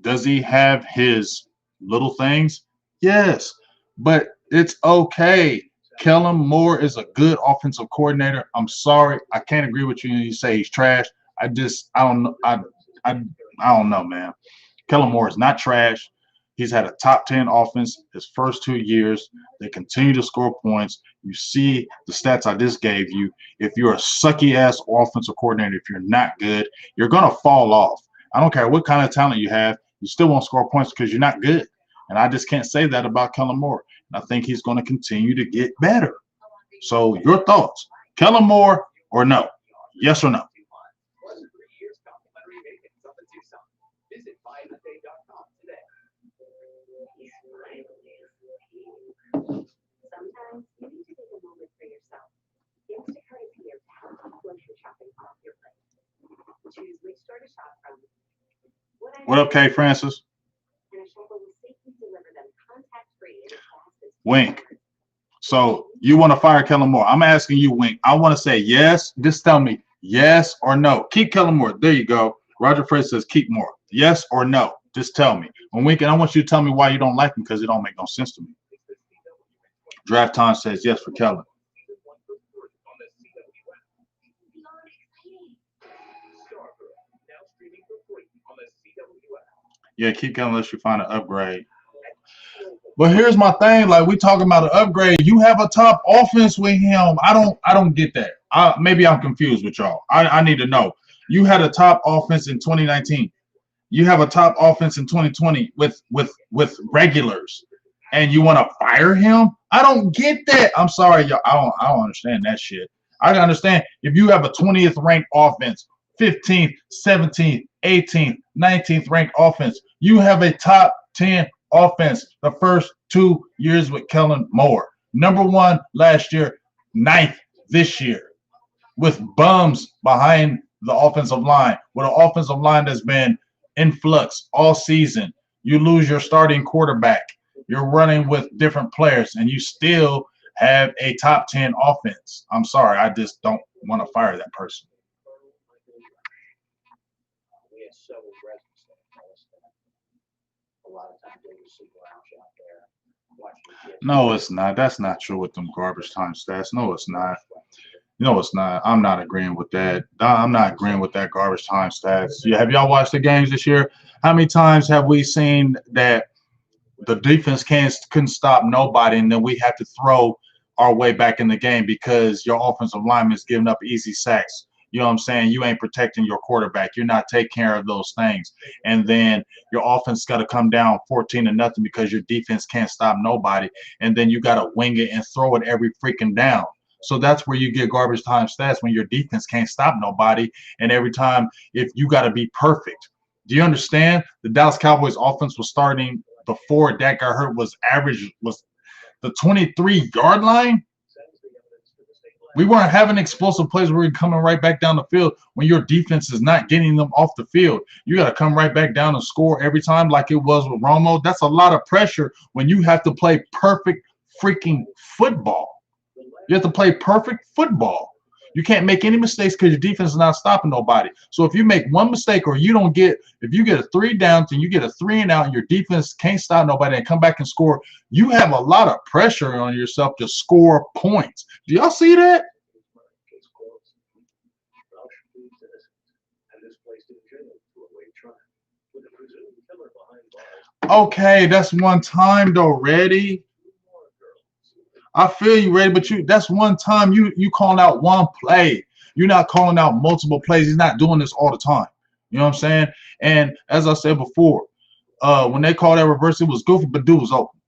Does he have his little things? Yes, but it's okay. Kellen Moore is a good offensive coordinator. I'm sorry, I can't agree with you when you say he's trash. I don't know. I don't know, man. Kellen Moore is not trash. He's had a top 10 offense his first 2 years. They continue to score points. You see the stats I just gave you. If you're a sucky ass offensive coordinator, if you're not good, you're gonna fall off. I don't care what kind of talent you have, you still won't score points because you're not good. And I just can't say that about Kellen Moore. And I think he's going to continue to get better. So your thoughts, Kellen Moore or no? Yes or no? Sometimes you need to take a moment for yourself. Instacart is here to help you grocery shopping off your plate. Choose which store to shop from. What up, Kay Francis? And a shopper will safely deliver them contact-free and as fast as Wink. So you want to fire Kellen Moore? I'm asking you, Wink. I want to say yes. Just tell me yes or no. Keep Kellen Moore. There you go. Roger Fred says keep Moore. Yes or no? Just tell me. When Wink, and I want you to tell me why you don't like him because it don't make no sense to me. Draft Time says yes for Kellen. Yeah, keep Kellen unless you find an upgrade. But here's my thing: like we talking about an upgrade. You have a top offense with him. I don't get that. Maybe I'm confused with y'all. I need to know. You had a top offense in 2019. You have a top offense in 2020 with regulars, and you want to fire him? I don't get that. I'm sorry, y'all. I don't understand that shit. I can understand if you have a 20th ranked offense, 15th, 17th, 18th, 19th ranked offense. You have a top 10 offense the first 2 years with Kellen Moore. Number 1 last year, 9th this year, with bums behind the offensive line, with an offensive line that's been in flux all season. You lose your starting quarterback. You're running with different players, and you still have a top 10 offense. I'm sorry, I just don't want to fire that person. We have several residents that tell us that a lot of times they just sit around out there watching. No, it's not. That's not true with them garbage time stats. No, it's not. No, it's not. I'm not agreeing with that. I'm not agreeing with that garbage time stats. Yeah, have y'all watched the games this year? How many times have we seen that the defense couldn't stop nobody, and then we have to throw our way back in the game because your offensive lineman is giving up easy sacks? You know what I'm saying? You ain't protecting your quarterback. You're not taking care of those things. And then your offense got to come down 14-0 because your defense can't stop nobody. And then you got to wing it and throw it every freaking down. So that's where you get garbage time stats, when your defense can't stop nobody. And every time, if you got to be perfect. Do you understand? The Dallas Cowboys offense was starting before Dak got hurt was the 23-yard line. We weren't having explosive plays where we're coming right back down the field when your defense is not getting them off the field. You got to come right back down and score every time like it was with Romo. That's a lot of pressure when you have to play perfect freaking football. You have to play perfect football. You can't make any mistakes because your defense is not stopping nobody. So if you make one mistake or if you get a 3 down and you get a 3 and out and your defense can't stop nobody and come back and score, you have a lot of pressure on yourself to score points. Do y'all see that? Okay, that's one time though, Reddy. I feel you, Reddy, but that's one time you calling out one play. You're not calling out multiple plays. He's not doing this all the time. You know what I'm saying? And as I said before, when they called that reverse, it was goofy, but dude was open.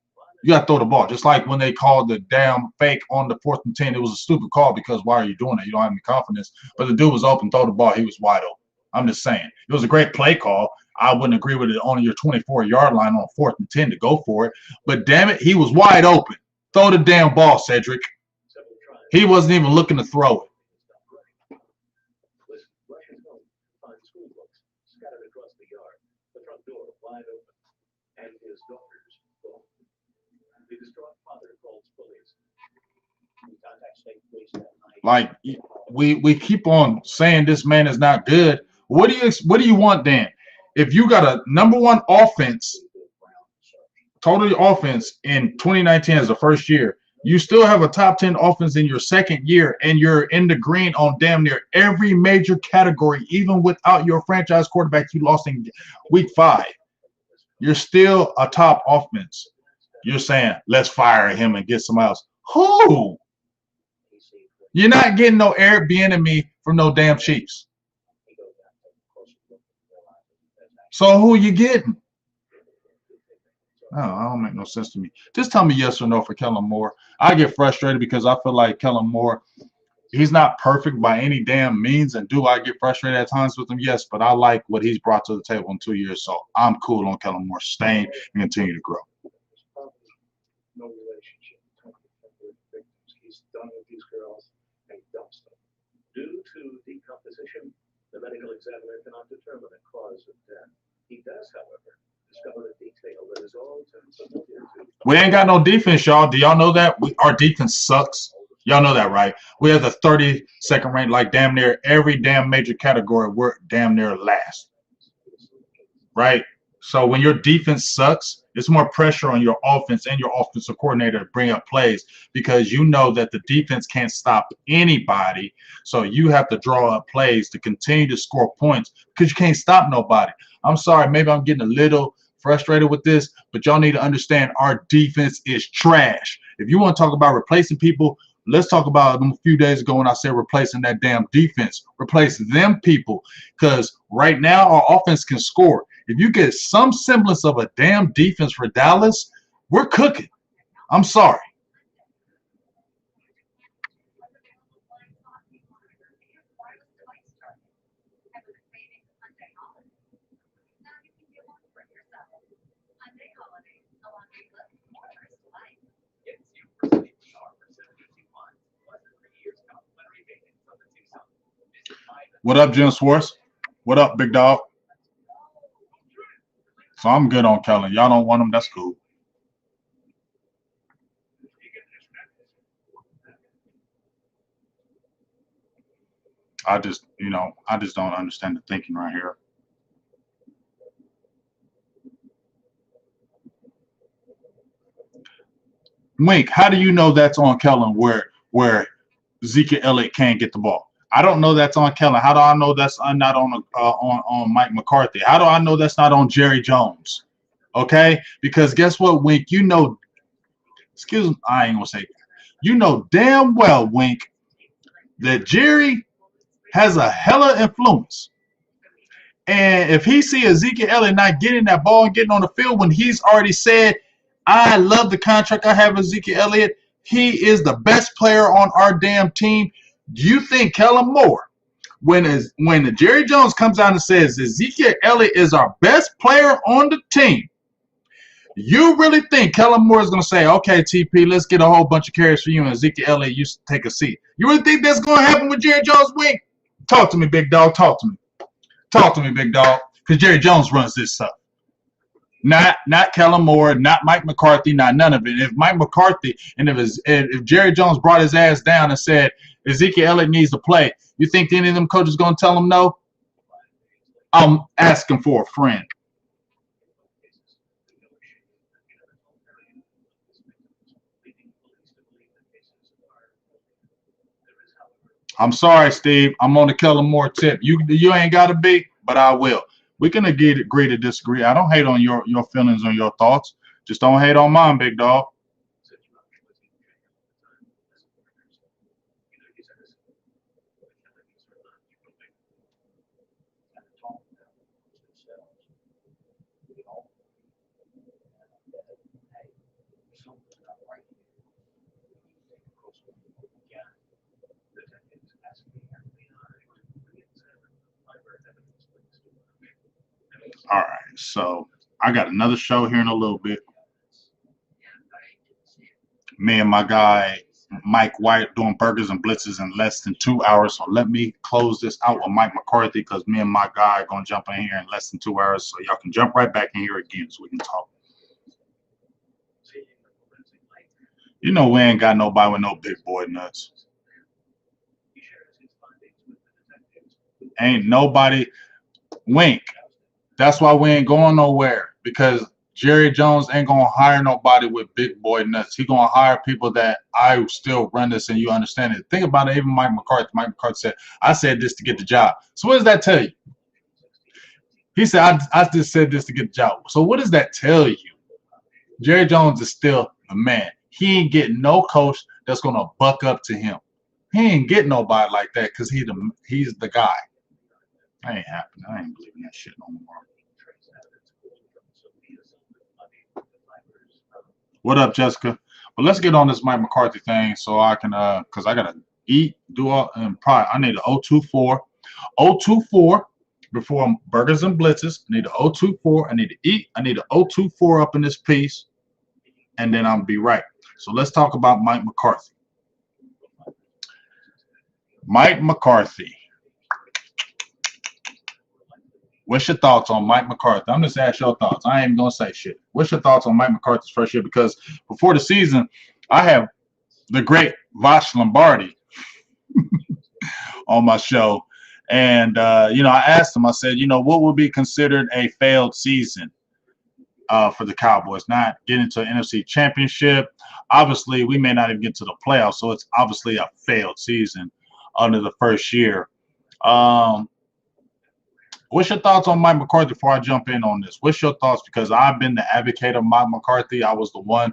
You got to throw the ball. Just like when they called the damn fake on the 4th and 10, it was a stupid call because why are you doing that? You don't have any confidence. But the dude was open, throw the ball. He was wide open. I'm just saying. It was a great play call. I wouldn't agree with it on your 24-yard line on 4th and 10 to go for it. But damn it, he was wide open. Throw the damn ball, Cedric. He wasn't even looking to throw it. Russian home finds school books scattered across the yard, the front door wide open, and his daughters gone. The distraught father calls police. He contacts state police that night. Like we keep on saying this man is not good. What do you want then? If you got a number one offense, totally offense in 2019 as the first year, you still have a top 10 offense in your second year, and you're in the green on damn near every major category, even without your franchise quarterback you lost in week 5. You're still a top offense. You're saying, let's fire him and get somebody else. Who? You're not getting no Airbnb from no damn Chiefs. So who are you getting? Oh, that don't make no sense to me. Just tell me yes or no for Kellen Moore. I get frustrated because I feel like Kellen Moore, he's not perfect by any damn means. And do I get frustrated at times with him? Yes, but I like what he's brought to the table in 2 years. So I'm cool on Kellen Moore staying and continue to grow. No relationship between the victims. He's done with these girls and he dumps them. Due to decomposition, the medical examiner cannot determine the cause of death. He does, however, discover a detail that is all too familiar to. We ain't got no defense, y'all. Do y'all know that? Our defense sucks. Y'all know that, right? We have the 32nd rank, like damn near every damn major category. We're damn near last, right? So when your defense sucks, it's more pressure on your offense and your offensive coordinator to bring up plays because you know that the defense can't stop anybody. So you have to draw up plays to continue to score points because you can't stop nobody. I'm sorry, maybe I'm getting a little frustrated with this, but y'all need to understand our defense is trash. If you want to talk about replacing people, let's talk about them a few days ago when I said replacing that damn defense. Replace them people because right now our offense can score. If you get some semblance of a damn defense for Dallas, we're cooking. I'm sorry. What up, Jim Swartz? What up, big dog? So I'm good on Kellen. Y'all don't want him. That's cool. I just don't understand the thinking right here. Wink, how do you know that's on Kellen where Zeke Elliott can't get the ball? I don't know that's on Kellen. How do I know that's not on Mike McCarthy? How do I know that's not on Jerry Jones? Okay, because guess what, Wink? You know, excuse me, I ain't gonna say. You know damn well, Wink, that Jerry has a hella influence. And if he see Ezekiel Elliott not getting that ball and getting on the field when he's already said, I love the contract I have with Ezekiel Elliott. He is the best player on our damn team. Do you think Kellen Moore, when Jerry Jones comes out and says Ezekiel Elliott is our best player on the team, you really think Kellen Moore is going to say, okay, TP, let's get a whole bunch of carries for you and Ezekiel Elliott, you take a seat? You really think that's going to happen with Jerry Jones, Wink? Talk to me, big dog. Talk to me. Talk to me, big dog. Because Jerry Jones runs this stuff. Not Kellen Moore, not Mike McCarthy, not none of it. If Mike McCarthy and if Jerry Jones brought his ass down and said Ezekiel Elliott needs to play, you think any of them coaches going to tell him no? I'm asking for a friend. I'm sorry, Steve. I'm on the Kellen Moore tip. You ain't got to be, but I will. We can agree to disagree. I don't hate on your feelings or your thoughts. Just don't hate on mine, big dog. All right, so I got another show here in a little bit. Me and my guy Mike White doing burgers and blitzes in less than 2 hours. So let me close this out with Mike McCarthy because me and my guy are gonna jump in here in less than 2 hours. So y'all can jump right back in here again so we can talk. You know we ain't got nobody with no big boy nuts. Ain't nobody wink. That's why we ain't going nowhere because Jerry Jones ain't gonna hire nobody with big boy nuts. He gonna hire people that I still run this and you understand it. Think about it. Even Mike McCarthy. Mike McCarthy said, "I said this to get the job." So what does that tell you? He said, "I just said this to get the job." So what does that tell you? Jerry Jones is still the man. He ain't getting no coach that's gonna buck up to him. He ain't getting nobody like that because he's the guy. That ain't happening. I ain't believing that shit no more. What up, Jessica? But let's get on this Mike McCarthy thing so I can cause I gotta eat, do all and probably I need a 024. 024 before burgers and blitzes. I need a 024. I need to eat. I need a 024 up in this piece, and then I'll be right. So let's talk about Mike McCarthy. Mike McCarthy. What's your thoughts on Mike McCarthy? I'm just asking your thoughts. I ain't even gonna say shit. What's your thoughts on Mike McCarthy's first year? Because before the season, I have the great Vosh Lombardi on my show, and I asked him. I said, what would be considered a failed season for the Cowboys? Not getting to an NFC Championship. Obviously, we may not even get to the playoffs, so it's obviously a failed season under the first year. What's your thoughts on Mike McCarthy before I jump in on this? What's your thoughts? Because I've been the advocate of Mike McCarthy. I was the one.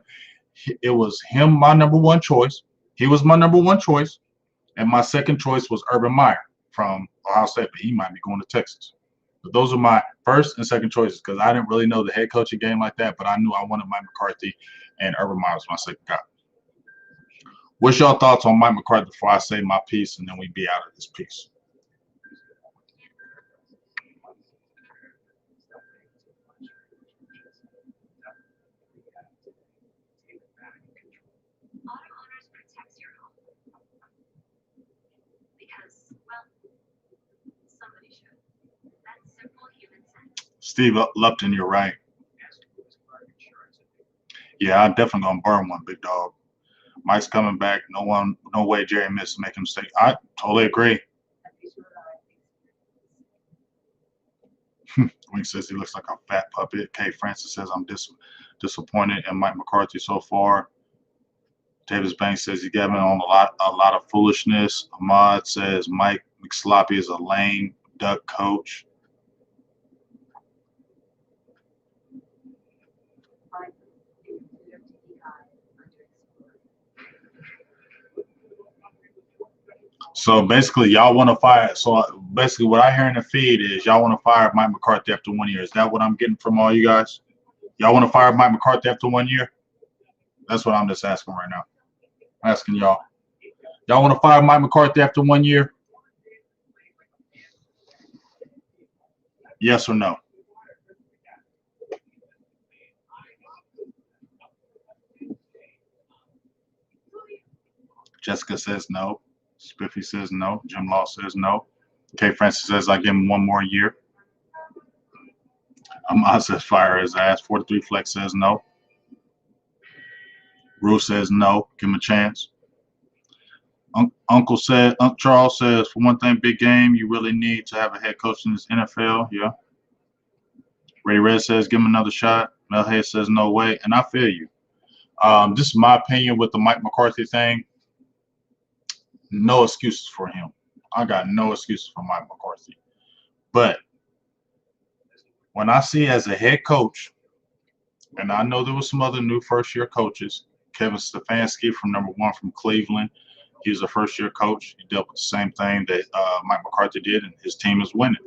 It was him, my number one choice. He was my number one choice. And my second choice was Urban Meyer from Ohio State, but he might be going to Texas. But those are my first and second choices because I didn't really know the head coaching game like that, but I knew I wanted Mike McCarthy, and Urban Meyer was my second guy. What's your thoughts on Mike McCarthy before I say my piece and then we be out of this piece? Steve Lupton, you're right. Yeah, I'm definitely gonna burn one, big dog. Mike's coming back. No way Jerry missed to make a mistake. I totally agree. Wink says he looks like a fat puppet. Kay Francis says I'm disappointed in Mike McCarthy so far. Davis Banks says he's giving on a lot of foolishness. Ahmad says Mike McSloppy is a lame duck coach. So basically, y'all want to fire. So basically, what I hear in the feed is y'all want to fire Mike McCarthy after 1 year. Is that what I'm getting from all you guys? Y'all want to fire Mike McCarthy after 1 year? That's what I'm just asking right now. I'm asking y'all. Y'all want to fire Mike McCarthy after 1 year? Yes or no? Jessica says no. Spiffy says no. Jim Law says no. Kay Francis says I give him 1 more year. Ahmad says fire his ass. 43 Flex says no. Bruce says no. Give him a chance. Uncle Charles says, for one thing, big game, you really need to have a head coach in this NFL. Yeah. Ray Red says, give him another shot. Melhead says, no way. And I feel you. This is my opinion with the Mike McCarthy thing. No excuses for him. I got no excuses for Mike McCarthy. But When I see as a head coach, and I know there was some other new first year coaches, Kevin Stefanski from number one from Cleveland. He was a first year coach. He dealt with the same thing that Mike McCarthy did, and his team is winning.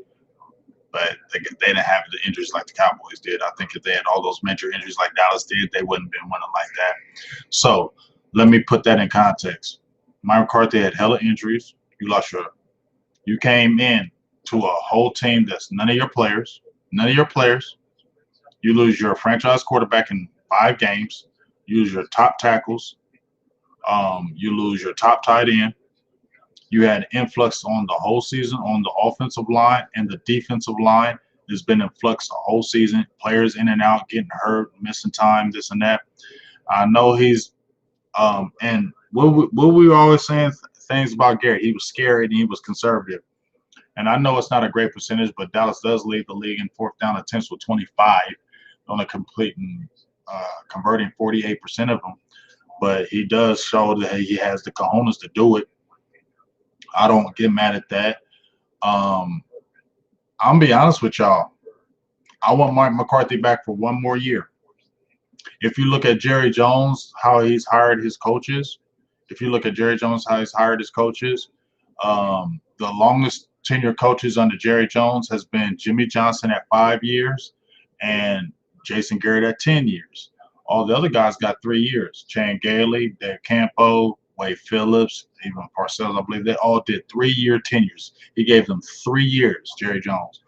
But they didn't have the injuries like the Cowboys did. I think if they had all those major injuries like Dallas did, they wouldn't have been winning like that. So let me put that in context. Mike McCarthy had hella injuries. You came in to a whole team that's none of your players. None of your players. You lose your franchise quarterback in 5 games. You lose your top tackles. You lose your top tight end. You had influx on the whole season on the offensive line, and the defensive line has been in flux the whole season. Players in and out, getting hurt, missing time, this and that. I know he's and what we were always saying things about Gary. He was scary and he was conservative. And I know it's not a great percentage, but Dallas does lead the league in fourth down attempts with 25, only converting 48% of them. But he does show that he has the cojones to do it. I don't get mad at that. I'm gonna be honest with y'all. I want Mike McCarthy back for one more year. If you look at Jerry Jones, how he's hired his coaches, if you look at Jerry Jones, how he's hired his coaches, the longest tenure coaches under Jerry Jones has been Jimmy Johnson at 5 years and Jason Garrett at 10 years. All the other guys got 3 years. Chan Gailey, Dave Campo, Wade Phillips, even Parcells, I believe they all did 3-year tenures. He gave them 3 years, Jerry Jones.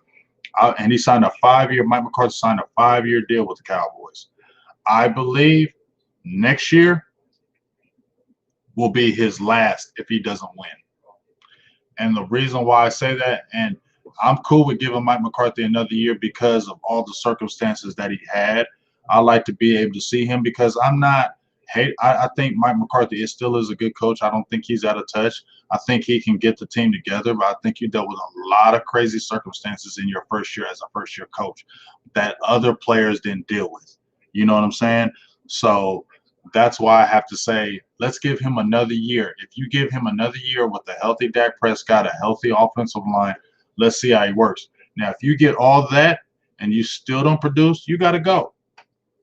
And he signed a 5-year, Mike McCarthy signed a 5-year deal with the Cowboys. I believe next year will be his last if he doesn't win. And the reason why I say that, and I'm cool with giving Mike McCarthy another year because of all the circumstances that he had. I like to be able to see him because I'm not hate. I think Mike McCarthy still is a good coach. I don't think he's out of touch. I think he can get the team together, but I think you dealt with a lot of crazy circumstances in your first year as a first year coach that other players didn't deal with. You know what I'm saying? So that's why I have to say, let's give him another year. If you give him another year with a healthy Dak Prescott, a healthy offensive line, let's see how he works. Now, if you get all that and you still don't produce, you got to go.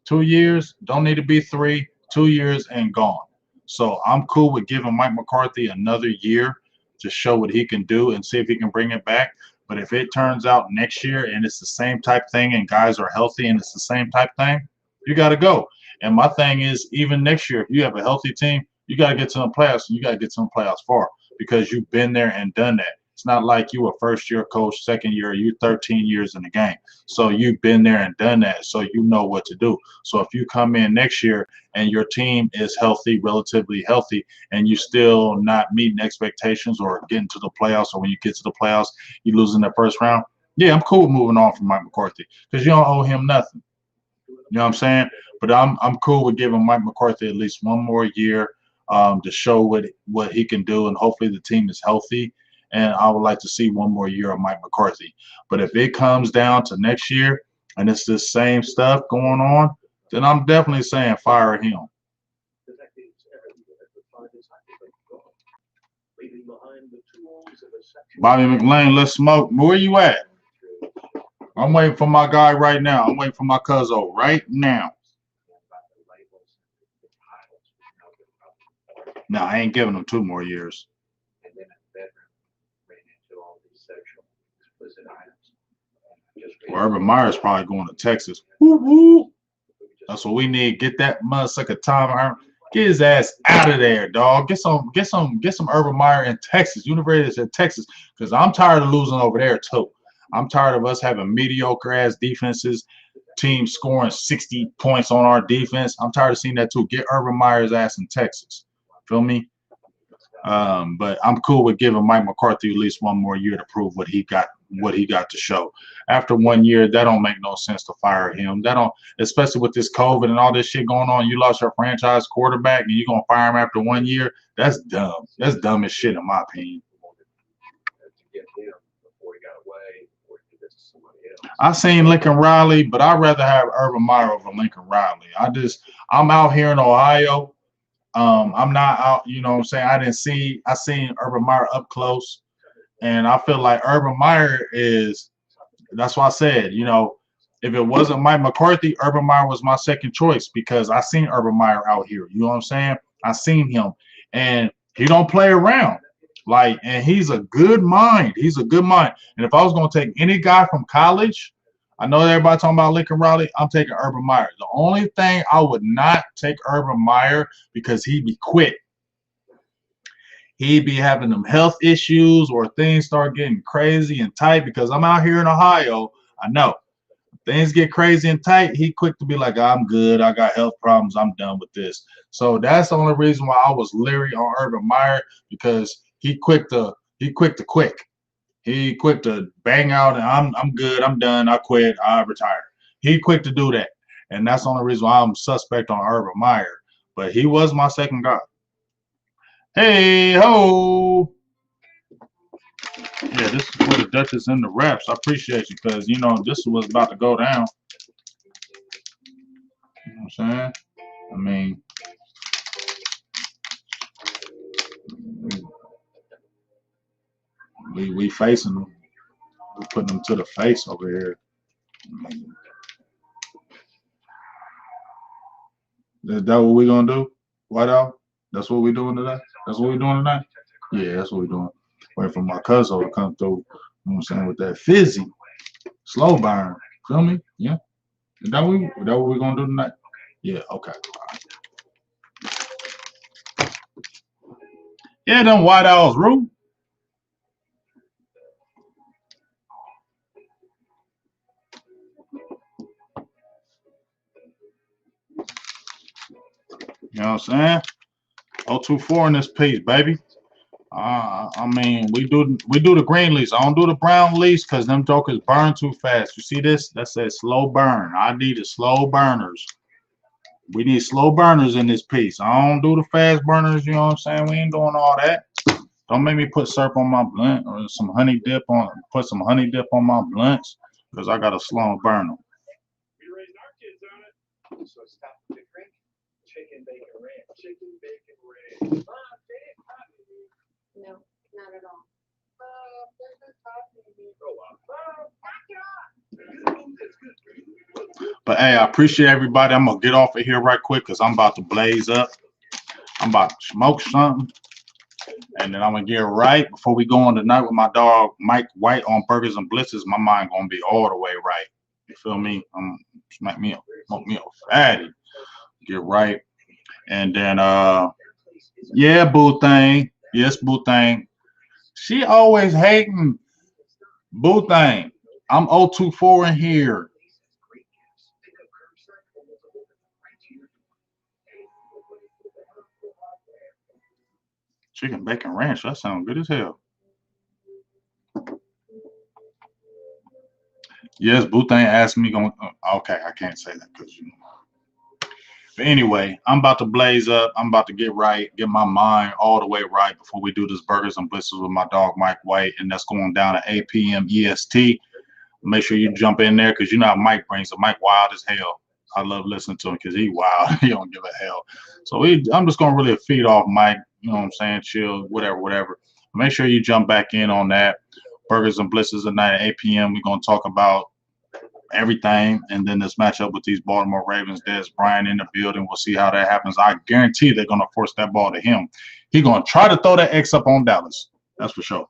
2 years, don't need to be 3, 2 years and gone. So I'm cool with giving Mike McCarthy another year to show what he can do and see if he can bring it back. But if it turns out next year and it's the same type thing and guys are healthy and it's the same type thing, you got to go. And my thing is, even next year, if you have a healthy team, you got to get to the playoffs. And you got to get to the playoffs far because you've been there and done that. It's not like you a first-year coach, second year, you 13 years in the game. So you've been there and done that, so you know what to do. So if you come in next year and your team is healthy, relatively healthy, and you still not meeting expectations or getting to the playoffs, or when you get to the playoffs, you lose in the first round, yeah, I'm cool with moving on from Mike McCarthy because you don't owe him nothing. You know what I'm saying? But I'm cool with giving Mike McCarthy at least one more year to show what he can do, and hopefully the team is healthy. And I would like to see one more year of Mike McCarthy. But if it comes down to next year and it's the same stuff going on, then I'm definitely saying fire him. Bobby McLean, let's smoke. Where you at? I'm waiting for my guy right now. I'm waiting for my cousin right now. No, I ain't giving him 2 more years. And then in the bedroom, ran into all these sexual explicit items. Well, Urban Meyer's probably going to Texas. Woo woo. That's what we need. Get that motherfucker Tom. Get his ass out of there, dog. Get some Urban Meyer in Texas. University in Texas, because I'm tired of losing over there too. I'm tired of us having mediocre ass defenses, teams scoring 60 points on our defense. I'm tired of seeing that too. Get Urban Meyer's ass in Texas. Feel me? But I'm cool with giving Mike McCarthy at least one more year to prove what he got to show. After 1 year, that don't make no sense to fire him. That don't, especially with this COVID and all this shit going on. You lost your franchise quarterback and you're gonna fire him after 1 year. That's dumb. That's dumb as shit in my opinion. I seen Lincoln Riley, but I'd rather have Urban Meyer over Lincoln Riley. I'm out here in Ohio. I'm not out, you know what I'm saying? I seen Urban Meyer up close, and I feel like Urban Meyer that's why I said, if it wasn't Mike McCarthy, Urban Meyer was my second choice because I seen Urban Meyer out here. You know what I'm saying? I seen him, and he don't play around. Like, and he's a good mind. He's a good mind. And if I was gonna take any guy from college, I know everybody talking about Lincoln Riley. I'm taking Urban Meyer. The only thing I would not take Urban Meyer because he'd be quick. He'd be having them health issues or things start getting crazy and tight because I'm out here in Ohio. I know things get crazy and tight. He quick to be like, I'm good. I got health problems. I'm done with this. So that's the only reason why I was leery on Urban Meyer because he quick to quick. He quick to bang out and I'm good. I'm done. I quit. I retire. He quick to do that. And that's the only reason why I'm suspect on Urban Meyer. But he was my second guy. Hey ho. Yeah, this is for the Duchess and the Raps. I appreciate you because you know this was about to go down. You know what I'm saying? I mean, we facing them. We putting them to the face over here. Is that what we gonna do? Whiteout? That's what we doing today? That's what we doing tonight? Yeah, that's what we doing. Waiting for my cousin to come through. You know what I'm saying? With that fizzy. Slow burn. Feel me? Yeah. Is that what we gonna do tonight? Yeah, okay. Yeah, them white owls, Rue. You know what I'm saying? 024 in this piece, baby. I mean, we do the green lease. I don't do the brown lease because them jokers burn too fast. You see this? That says slow burn. I need the slow burners. We need slow burners in this piece. I don't do the fast burners. You know what I'm saying? We ain't doing all that. Don't make me put syrup on my blunt or some honey dip on. Put some honey dip on my blunts because I got a slow burner. We raised our kids on it. So stop the drink. Chicken bacon ranch. Chicken bacon ranch. No, not at all. But hey, I appreciate everybody. I'm gonna get off of here right quick because I'm about to blaze up. I'm about to smoke something. And then I'm gonna get right before we go on tonight with my dog Mike White on Burgers and Blitzes. My mind gonna be all the way right. You feel me? Smack me up, smoke me up, fatty. Get right, and then yeah, boo thing. Yes, boo thing. She always hating. Boo thing. I'm 024 in here. Chicken bacon ranch. That sounds good as hell. Yes, Boo thing asked me going. Okay, I can't say that because you know. But anyway, I'm about to blaze up. I'm about to get right, get my mind all the way right before we do this Burgers and Blitzes with my dog Mike White, and that's going down at 8 p.m. EST. Make sure you jump in there because you know how Mike brings it. Mike wild as hell. I love listening to him because he wild. He don't give a hell. So I'm just gonna really feed off Mike. You know what I'm saying? Chill, whatever. Make sure you jump back in on that. Burgers and Blitzes tonight at 8 p.m. We're gonna talk about everything, and then this matchup with these Baltimore Ravens. There's Brian in the building. We'll see how that happens. I guarantee they're gonna force that ball to him. He's gonna try to throw that X up on Dallas. That's for sure.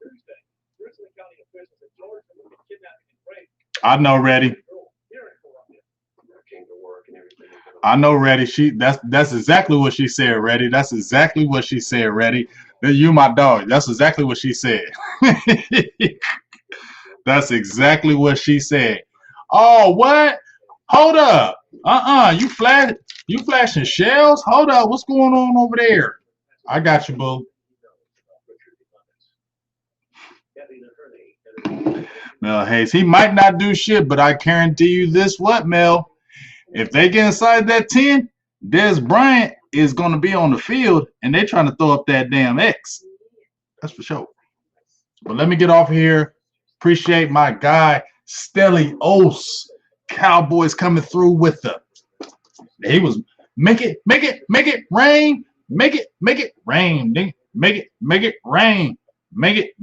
I know, ready. I know, ready. That's exactly what she said, ready. That's exactly what she said, ready. You my dog. That's exactly what she said. That's exactly what she said. Oh, what? Hold up. You flashing shells? Hold up. What's going on over there? I got you, boo. Mel Hayes. He might not do shit, but I guarantee you this what, Mel? If they get inside that 10, Des Bryant is going to be on the field, and they're trying to throw up that damn X. That's for sure. But let me get off here. Appreciate my guy, Stelios. Cowboys coming through with the. He was make it rain. Make it rain. Make it rain. Make it.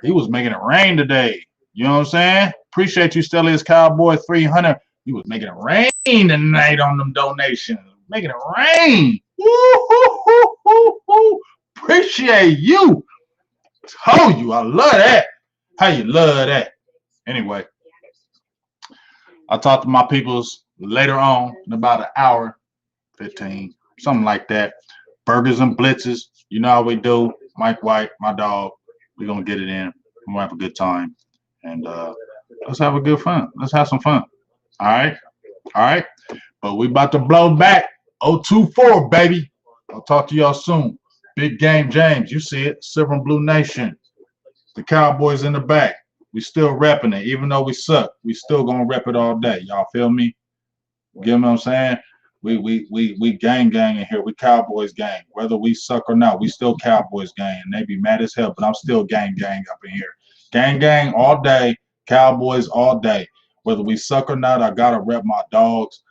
He was making it rain today. You know what I'm saying? Appreciate you, Stelios Cowboy 300. You was making it rain tonight on them donations. Making it rain. Woo-hoo-hoo-hoo-hoo. Appreciate you. Told you. I love that. How you love that? Anyway, I talked to my peoples later on in about an hour, 15, something like that. Burgers and blitzes. You know how we do. Mike White, my dog. We're going to get it in. We're going to have a good time. And let's have a good fun. Let's have some fun. All right. All right. But we about to blow back 024, baby. I'll talk to y'all soon. Big game, James. You see it. Silver and Blue Nation. The Cowboys in the back. We still repping it. Even though we suck, we still going to rep it all day. Y'all feel me? You know what I'm saying? We gang in here. We Cowboys gang. Whether we suck or not, we still Cowboys gang. And they be mad as hell, but I'm still gang up in here. Gang all day. Cowboys all day. Whether we suck or not, I gotta rep my dogs.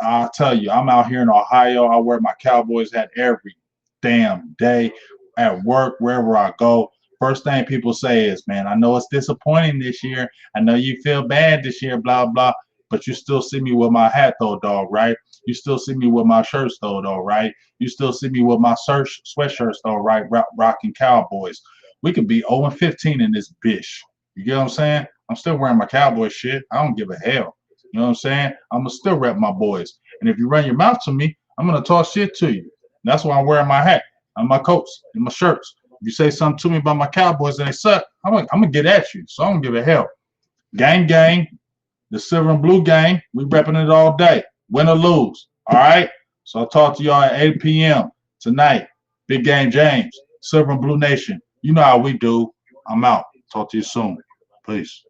I'll tell you, I'm out here in Ohio. I wear my Cowboys hat every damn day at work, wherever I go. First thing people say is, man, I know it's disappointing this year. I know you feel bad this year, blah, blah. But you still see me with my hat, though, dog, right? You still see me with my shirts, though, right? You still see me with my sweatshirts, though, right? Rocking Cowboys. We could be 0-15 in this bitch. You get what I'm saying? I'm still wearing my Cowboy shit. I don't give a hell. You know what I'm saying? I'm going to still rep my boys. And if you run your mouth to me, I'm going to talk shit to you. That's why I'm wearing my hat and my coats and my shirts. If you say something to me about my Cowboys and they suck, I'm going to get at you. So I don't give a hell. Gang. The Silver and Blue gang, we repping it all day. Win or lose. All right? So I'll talk to y'all at 8 p.m. tonight. Big Game James, Silver and Blue Nation. You know how we do. I'm out. Talk to you soon. Peace.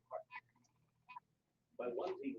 By one team